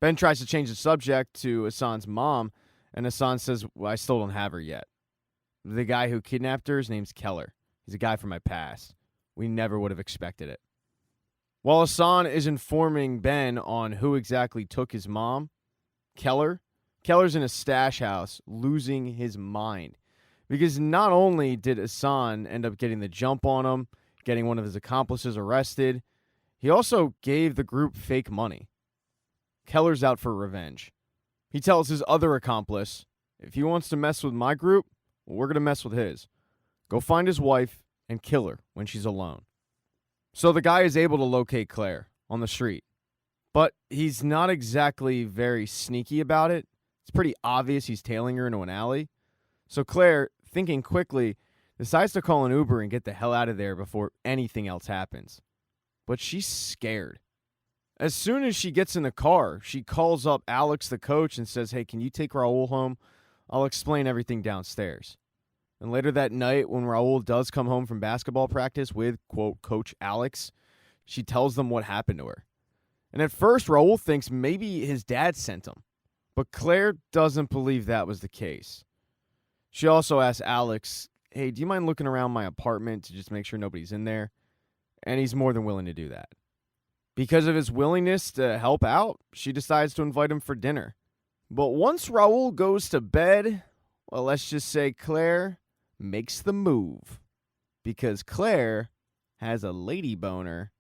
Ben tries to change the subject to Assan's mom, and Assan says, well, I still don't have her yet. The guy who kidnapped her, his name's Keller. He's a guy from my past. We never would have expected it. While Assan is informing Ben on who exactly took his mom, Keller's in a stash house losing his mind. Because not only did Assan end up getting the jump on him, getting one of his accomplices arrested, he also gave the group fake money. Keller's out for revenge. He tells his other accomplice, if he wants to mess with my group, well, we're going to mess with his. Go find his wife and kill her when she's alone. So the guy is able to locate Claire on the street. But he's not exactly very sneaky about it. It's pretty obvious he's tailing her into an alley. So Claire, thinking quickly, decides to call an Uber and get the hell out of there before anything else happens. But she's scared. As soon as she gets in the car, she calls up Alex, the coach, and says, hey, can you take Raul home? I'll explain everything downstairs. And later that night, when Raul does come home from basketball practice with, quote, Coach Alex, she tells them what happened to her. And at first, Raul thinks maybe his dad sent him. But Claire doesn't believe that was the case. She also asks Alex, hey, do you mind looking around my apartment to just make sure nobody's in there? And he's more than willing to do that. Because of his willingness to help out, she decides to invite him for dinner. But once Raul goes to bed, well, let's just say Claire makes the move. Because Claire has a lady boner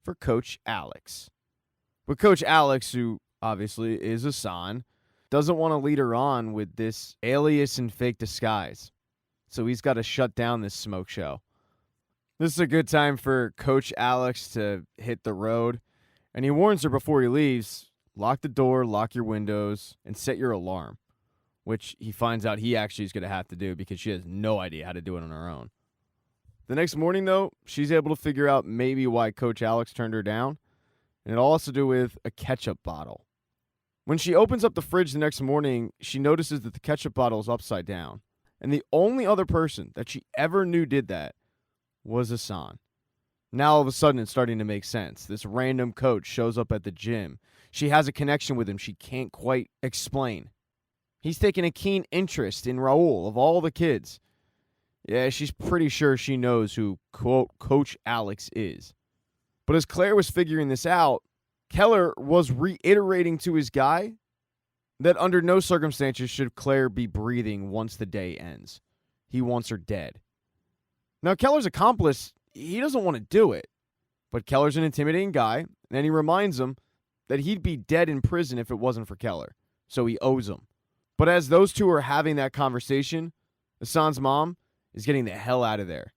for Coach Alex. But Coach Alex, who obviously is Assan, doesn't want to lead her on with this alias and fake disguise. So he's got to shut down this smoke show. This is a good time for Coach Alex to hit the road. And he warns her before he leaves, lock the door, lock your windows, and set your alarm. Which he finds out he actually is going to have to do because she has no idea how to do it on her own. The next morning, though, she's able to figure out maybe why Coach Alex turned her down. And it all has to do with a ketchup bottle. When she opens up the fridge the next morning, she notices that the ketchup bottle is upside down. And the only other person that she ever knew did that was Assan. Now all of a sudden it's starting to make sense. This random coach shows up at the gym. She has a connection with him she can't quite explain. He's taking a keen interest in Raul of all the kids. Yeah, she's pretty sure she knows who, quote, Coach Alex is. But as Claire was figuring this out, Keller was reiterating to his guy that under no circumstances should Claire be breathing once the day ends. He wants her dead. Now, Keller's accomplice, he doesn't want to do it. But Keller's an intimidating guy, and he reminds him that he'd be dead in prison if it wasn't for Keller. So he owes him. But as those two are having that conversation, Assan's mom is getting the hell out of there.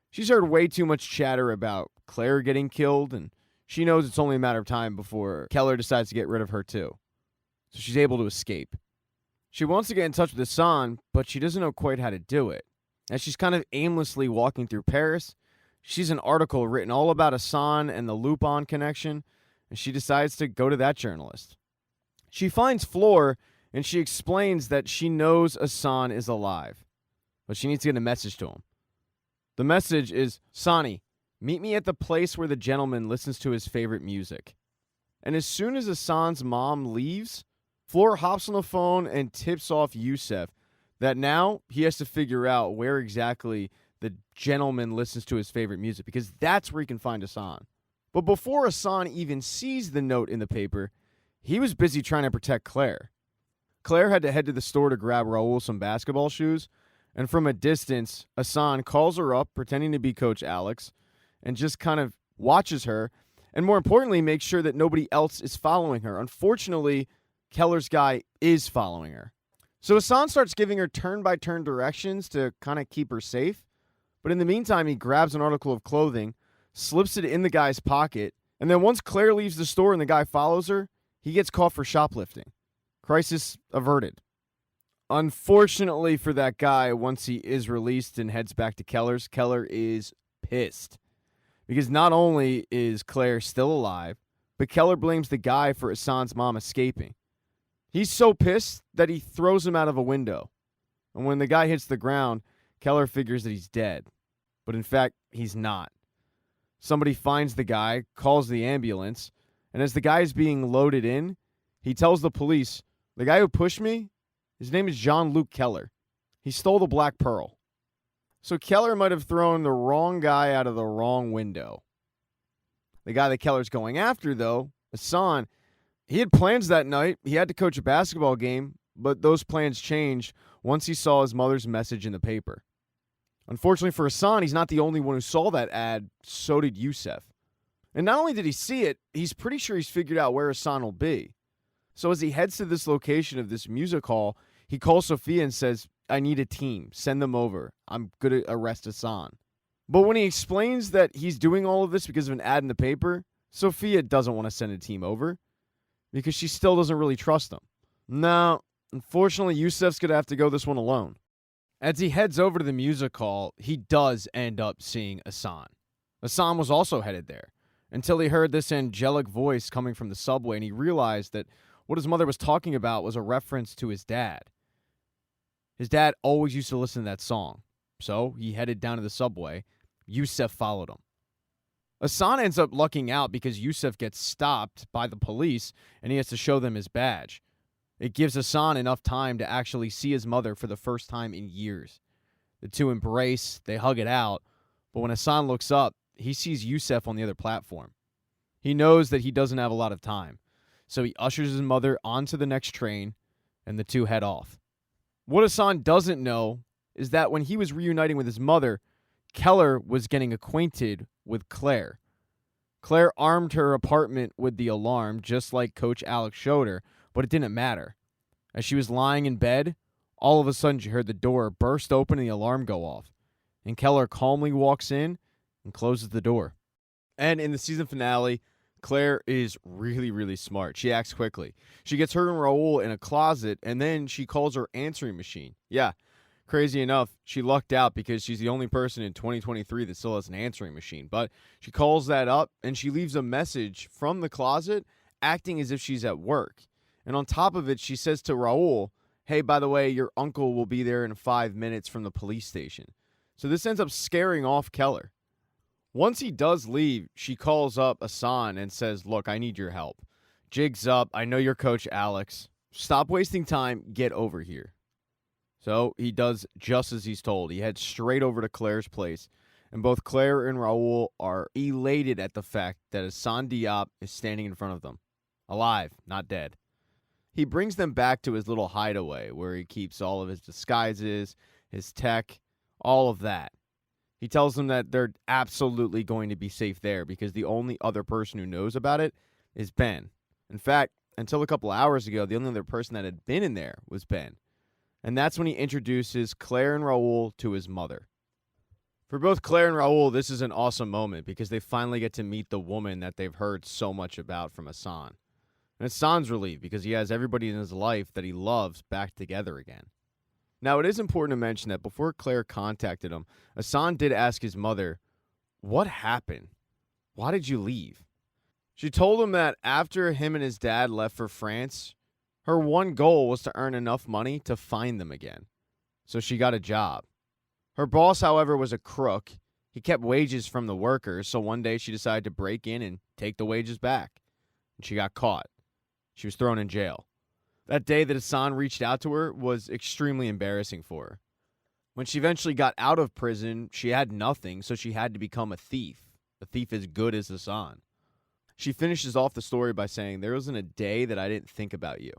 She's heard way too much chatter about Claire getting killed, and she knows it's only a matter of time before Keller decides to get rid of her too. So she's able to escape. She wants to get in touch with Assan, but she doesn't know quite how to do it. As she's kind of aimlessly walking through Paris, she sees an article written all about Assan and the Lupin connection, and she decides to go to that journalist. She finds Fleur, and she explains that she knows Assan is alive, but she needs to get a message to him. The message is, Sonny, meet me at the place where the gentleman listens to his favorite music. And as soon as Assan's mom leaves, Fleur hops on the phone and tips off Yusef that now he has to figure out where exactly the gentleman listens to his favorite music, because that's where he can find Assan. But before Assan even sees the note in the paper, he was busy trying to protect Claire. Claire had to head to the store to grab Raul some basketball shoes, and from a distance, Assan calls her up, pretending to be Coach Alex, and just kind of watches her, and more importantly, makes sure that nobody else is following her. Unfortunately, Keller's guy is following her. So Assan starts giving her turn-by-turn directions to kind of keep her safe, but in the meantime, he grabs an article of clothing, slips it in the guy's pocket, and then once Claire leaves the store and the guy follows her, he gets caught for shoplifting. Crisis averted. Unfortunately for that guy, once he is released and heads back to Keller's, Keller is pissed. Because not only is Claire still alive, but Keller blames the guy for Assan's mom escaping. He's so pissed that he throws him out of a window. And when the guy hits the ground, Keller figures that he's dead. But in fact, he's not. Somebody finds the guy, calls the ambulance, and as the guy is being loaded in, he tells the police, the guy who pushed me, his name is Jean-Luc Keller. He stole the Black Pearl. So Keller might have thrown the wrong guy out of the wrong window. The guy that Keller's going after, though, Assan, he had plans that night. He had to coach a basketball game, but those plans changed once he saw his mother's message in the paper. Unfortunately for Assan, he's not the only one who saw that ad. So did Yusef. And not only did he see it, he's pretty sure he's figured out where Assan will be. So as he heads to this location of this music hall, he calls Sophia and says, I need a team. Send them over. I'm going to arrest Assan. But when he explains that he's doing all of this because of an ad in the paper, Sophia doesn't want to send a team over because she still doesn't really trust him. No, unfortunately, Yusef's going to have to go this one alone. As he heads over to the music hall, he does end up seeing Assan. Assan was also headed there until he heard this angelic voice coming from the subway, and he realized that what his mother was talking about was a reference to his dad. His dad always used to listen to that song, so he headed down to the subway. Yusef followed him. Assan ends up lucking out because Yusef gets stopped by the police, and he has to show them his badge. It gives Assan enough time to actually see his mother for the first time in years. The two embrace, they hug it out, but when Assan looks up, he sees Yusef on the other platform. He knows that he doesn't have a lot of time, so he ushers his mother onto the next train, and the two head off. What Assan doesn't know is that when he was reuniting with his mother, Keller was getting acquainted with Claire. Claire armed her apartment with the alarm, just like Coach Alex showed her, but it didn't matter. As she was lying in bed, all of a sudden she heard the door burst open and the alarm go off. And Keller calmly walks in and closes the door. And in the season finale, Claire is really, really smart. She acts quickly. She gets her and Raul in a closet, and then she calls her answering machine. Yeah, crazy enough, she lucked out because she's the only person in 2023 that still has an answering machine. But she calls that up, and she leaves a message from the closet, acting as if she's at work. And on top of it, she says to Raul, hey, by the way, your uncle will be there in 5 minutes from the police station. So this ends up scaring off Keller. Once he does leave, she calls up Assan and says, look, I need your help. Jig's up. I know you're Coach Alex. Stop wasting time. Get over here. So he does just as he's told. He heads straight over to Claire's place, and both Claire and Raul are elated at the fact that Assan Diop is standing in front of them. Alive, not dead. He brings them back to his little hideaway where he keeps all of his disguises, his tech, all of that. He tells them that they're absolutely going to be safe there because the only other person who knows about it is Ben. In fact, until a couple hours ago, the only other person that had been in there was Ben. And that's when he introduces Claire and Raul to his mother. For both Claire and Raul, this is an awesome moment because they finally get to meet the woman that they've heard so much about from Assan. And Assan's relieved because he has everybody in his life that he loves back together again. Now, it is important to mention that before Claire contacted him, Assan did ask his mother, what happened? Why did you leave? She told him that after him and his dad left for France, her one goal was to earn enough money to find them again. So she got a job. Her boss, however, was a crook. He kept wages from the workers, so one day she decided to break in and take the wages back. And she got caught. She was thrown in jail. That day that Assan reached out to her was extremely embarrassing for her. When she eventually got out of prison, she had nothing, so she had to become a thief as good as Assan. She finishes off the story by saying, there wasn't a day that I didn't think about you.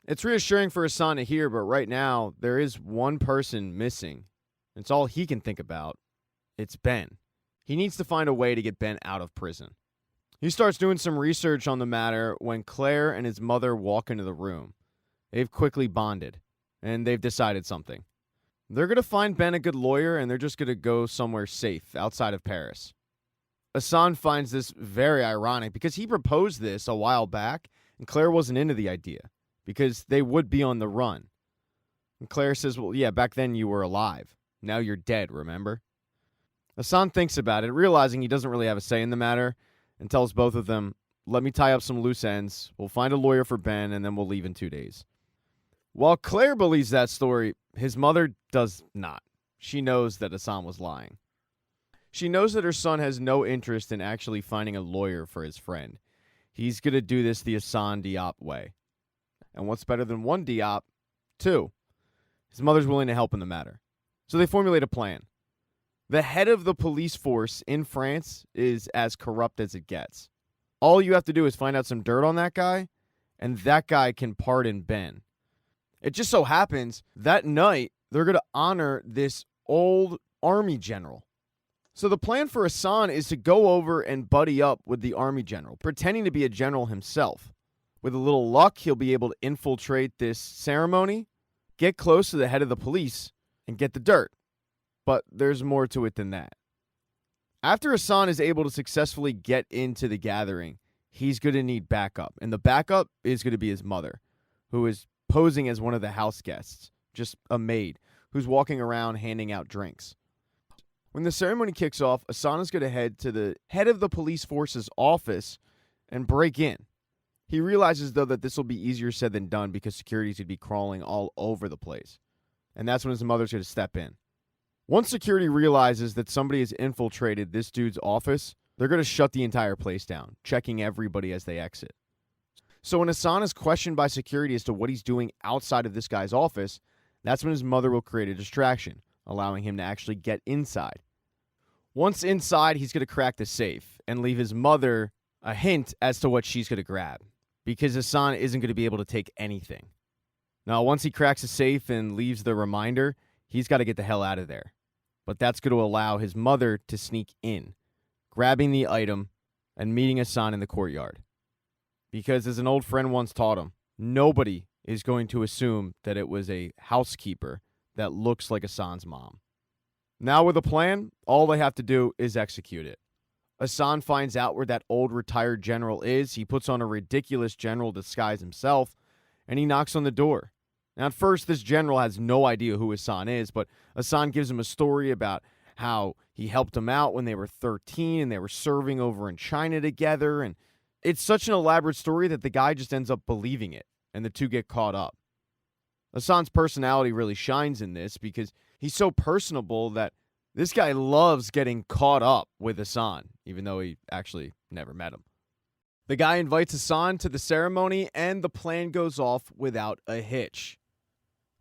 It's reassuring for Assan to hear, but right now, there is one person missing. It's all he can think about. It's Ben. He needs to find a way to get Ben out of prison. He starts doing some research on the matter when Claire and his mother walk into the room. They've quickly bonded, and they've decided something. They're going to find Ben a good lawyer, and they're just going to go somewhere safe outside of Paris. Assan finds this very ironic because he proposed this a while back, and Claire wasn't into the idea because they would be on the run. And Claire says, well, yeah, back then you were alive. Now you're dead, remember? Assan thinks about it, realizing he doesn't really have a say in the matter, and tells both of them, let me tie up some loose ends, we'll find a lawyer for Ben, and then we'll leave in 2 days. While Claire believes that story, his mother does not. She knows that Assan was lying. She knows that her son has no interest in actually finding a lawyer for his friend. He's going to do this the Assan Diop way. And what's better than one Diop? 2. His mother's willing to help in the matter. So they formulate a plan. The head of the police force in France is as corrupt as it gets. All you have to do is find out some dirt on that guy, and that guy can pardon Ben. It just so happens that night they're going to honor this old army general. So the plan for Assan is to go over and buddy up with the army general, pretending to be a general himself. With a little luck, he'll be able to infiltrate this ceremony, get close to the head of the police, and get the dirt. But there's more to it than that. After Assan is able to successfully get into the gathering, he's going to need backup. And the backup is going to be his mother, who is posing as one of the house guests, just a maid, who's walking around handing out drinks. When the ceremony kicks off, Assan is going to head to the head of the police force's office and break in. He realizes, though, that this will be easier said than done because security is going to be crawling all over the place. And that's when his mother's going to step in. Once security realizes that somebody has infiltrated this dude's office, they're going to shut the entire place down, checking everybody as they exit. So when Assan is questioned by security as to what he's doing outside of this guy's office, that's when his mother will create a distraction, allowing him to actually get inside. Once inside, he's going to crack the safe and leave his mother a hint as to what she's going to grab, because Assan isn't going to be able to take anything. Now, once he cracks the safe and leaves the reminder, he's got to get the hell out of there. But that's going to allow his mother to sneak in, grabbing the item and meeting Assan in the courtyard. Because as an old friend once taught him, nobody is going to assume that it was a housekeeper that looks like Assan's mom. Now with a plan, all they have to do is execute it. Assan finds out where that old retired general is. He puts on a ridiculous general disguise himself, and he knocks on the door. Now, at first, this general has no idea who Assan is, but Assan gives him a story about how he helped him out when they were 13 and they were serving over in China together. And it's such an elaborate story that the guy just ends up believing it, and the two get caught up. Assan's personality really shines in this because he's so personable that this guy loves getting caught up with Assan, even though he actually never met him. The guy invites Assan to the ceremony, and the plan goes off without a hitch.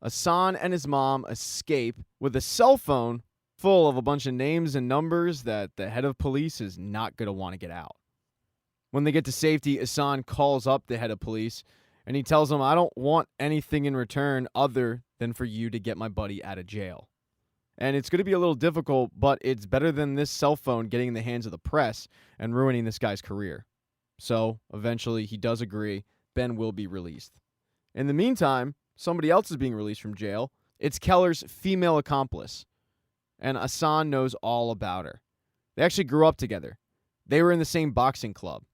Assan and his mom escape with a cell phone full of a bunch of names and numbers that the head of police is not going to want to get out. When they get to safety, Assan calls up the head of police, and he tells him, "I don't want anything in return other than for you to get my buddy out of jail." And it's going to be a little difficult, but it's better than this cell phone getting in the hands of the press and ruining this guy's career. So, eventually, he does agree. Ben will be released. In the meantime, somebody else is being released from jail. It's Keller's female accomplice. And Assan knows all about her. They actually grew up together. They were in the same boxing club.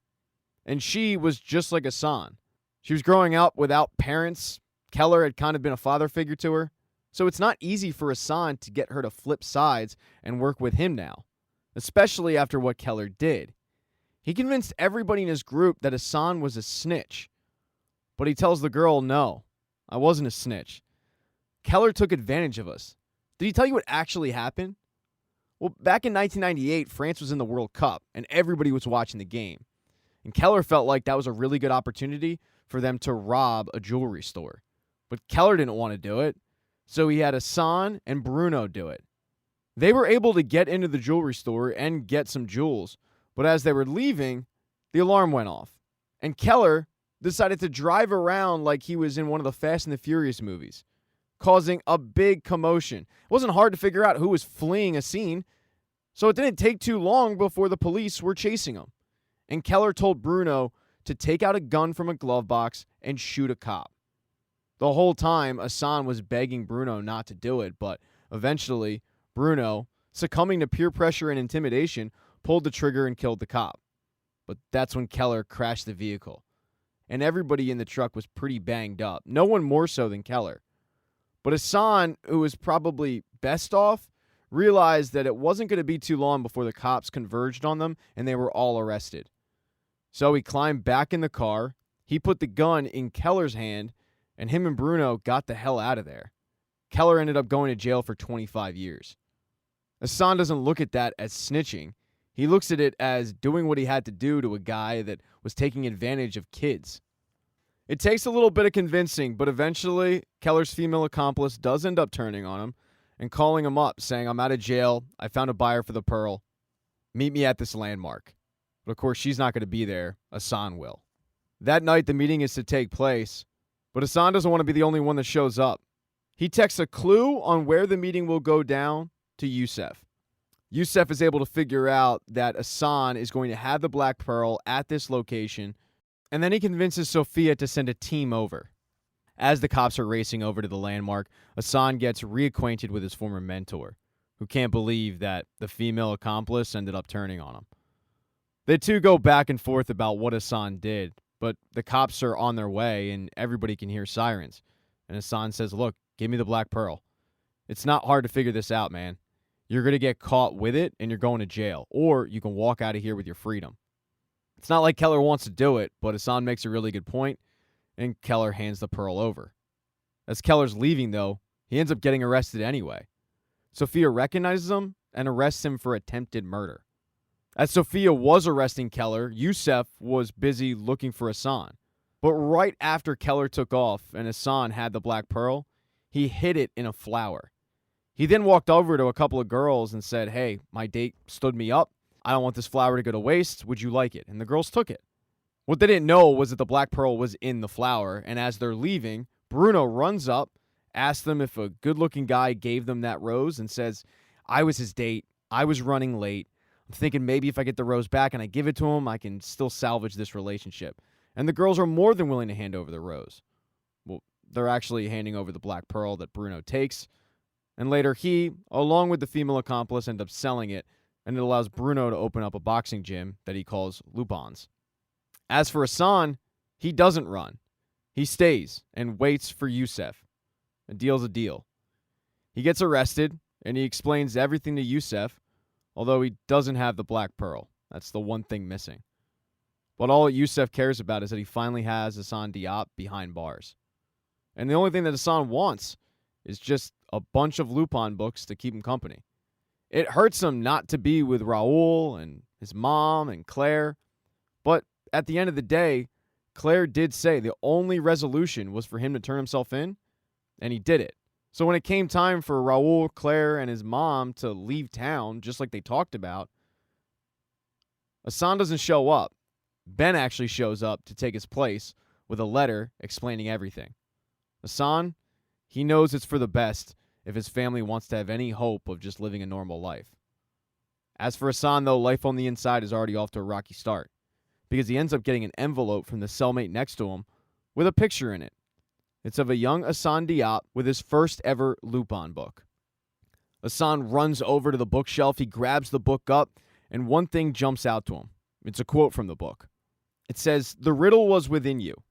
And she was just like Assan. She was growing up without parents. Keller had kind of been a father figure to her. So it's not easy for Assan to get her to flip sides and work with him now, especially after what Keller did. He convinced everybody in his group that Assan was a snitch. But he tells the girl, "No, I wasn't a snitch. Keller took advantage of us." Did he tell you what actually happened? Well, back in 1998, France was in the World Cup, and everybody was watching the game. And Keller felt like that was a really good opportunity for them to rob a jewelry store. But Keller didn't want to do it, so he had Assan and Bruno do it. They were able to get into the jewelry store and get some jewels, but as they were leaving, the alarm went off. And Keller decided to drive around like he was in one of the Fast and the Furious movies, causing a big commotion. It wasn't hard to figure out who was fleeing a scene, so it didn't take too long before the police were chasing him. And Keller told Bruno to take out a gun from a glove box and shoot a cop. The whole time, Assan was begging Bruno not to do it, but eventually, Bruno, succumbing to peer pressure and intimidation, pulled the trigger and killed the cop. But that's when Keller crashed the vehicle. And everybody in the truck was pretty banged up. No one more so than Keller. But Assan, who was probably best off, realized that it wasn't going to be too long before the cops converged on them and they were all arrested. So he climbed back in the car, he put the gun in Keller's hand, and him and Bruno got the hell out of there. Keller ended up going to jail for 25 years. Assan doesn't look at that as snitching. He looks at it as doing what he had to do to a guy that was taking advantage of kids. It takes a little bit of convincing, but eventually, Keller's female accomplice does end up turning on him and calling him up, saying, "I'm out of jail. I found a buyer for the pearl. Meet me at this landmark." But of course, she's not going to be there. Assan will. That night, the meeting is to take place, but Assan doesn't want to be the only one that shows up. He texts a clue on where the meeting will go down to Yusef. Yusef is able to figure out that Assan is going to have the Black Pearl at this location, and then he convinces Sophia to send a team over. As the cops are racing over to the landmark, Assan gets reacquainted with his former mentor, who can't believe that the female accomplice ended up turning on him. The two go back and forth about what Assan did, but the cops are on their way and everybody can hear sirens. And Assan says, "Look, give me the Black Pearl. It's not hard to figure this out, man. You're going to get caught with it and you're going to jail, or you can walk out of here with your freedom." It's not like Keller wants to do it, but Assan makes a really good point, and Keller hands the pearl over. As Keller's leaving, though, he ends up getting arrested anyway. Sophia recognizes him and arrests him for attempted murder. As Sophia was arresting Keller, Yusef was busy looking for Assan. But right after Keller took off and Assan had the black pearl, he hid it in a flower. He then walked over to a couple of girls and said, "Hey, my date stood me up. I don't want this flower to go to waste. Would you like it?" And the girls took it. What they didn't know was that the black pearl was in the flower, and as they're leaving, Bruno runs up, asks them if a good-looking guy gave them that rose, and says, "I was his date. I was running late. I'm thinking maybe if I get the rose back and I give it to him, I can still salvage this relationship." And the girls are more than willing to hand over the rose. Well, they're actually handing over the black pearl that Bruno takes, and later he, along with the female accomplice, end up selling it, and it allows Bruno to open up a boxing gym that he calls Lupin's. As for Assan, he doesn't run. He stays and waits for Youssef. A deal's a deal. He gets arrested, and he explains everything to Youssef, although he doesn't have the black pearl. That's the one thing missing. But all Youssef cares about is that he finally has Assan Diop behind bars. And the only thing that Assan wants is just a bunch of Lupin books to keep him company. It hurts him not to be with Raoul and his mom and Claire, but at the end of the day, Claire did say the only resolution was for him to turn himself in, and he did it. So when it came time for Raoul, Claire, and his mom to leave town, just like they talked about, Assan doesn't show up. Ben actually shows up to take his place with a letter explaining everything. Assan, he knows it's for the best if his family wants to have any hope of just living a normal life. As for Assan, though, life on the inside is already off to a rocky start, because he ends up getting an envelope from the cellmate next to him with a picture in it. It's of a young Assan Diop with his first ever Lupin book. Assan runs over to the bookshelf, he grabs the book up, and one thing jumps out to him. It's a quote from the book. It says, "The riddle was within you,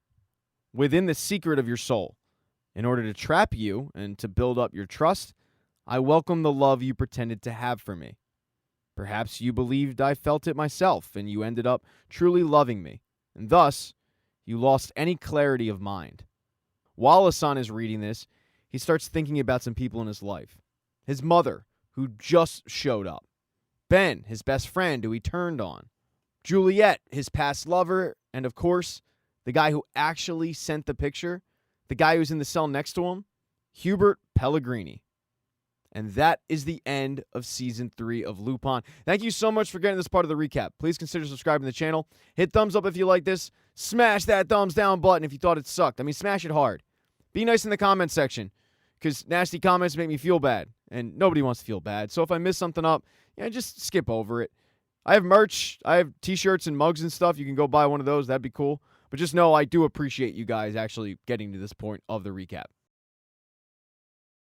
within the secret of your soul. In order to trap you and to build up your trust, I welcome the love you pretended to have for me. Perhaps you believed I felt it myself, and you ended up truly loving me, and thus you lost any clarity of mind." While Assan is reading this, he starts thinking about some people in his life. His mother, who just showed up. Ben, his best friend, who he turned on. Juliet, his past lover, and of course, the guy who actually sent the picture, the guy who's in the cell next to him, Hubert Pellegrini. And that is the end of Season 3 of Lupin. Thank you so much for getting this part of the recap. Please consider subscribing to the channel. Hit thumbs up if you like this. Smash that thumbs down button if you thought it sucked. I mean, smash it hard. Be nice in the comment section, because nasty comments make me feel bad, and nobody wants to feel bad. So if I miss something up, just skip over it. I have merch. I have t-shirts and mugs and stuff. You can go buy one of those. That'd be cool. But just know I do appreciate you guys actually getting to this point of the recap.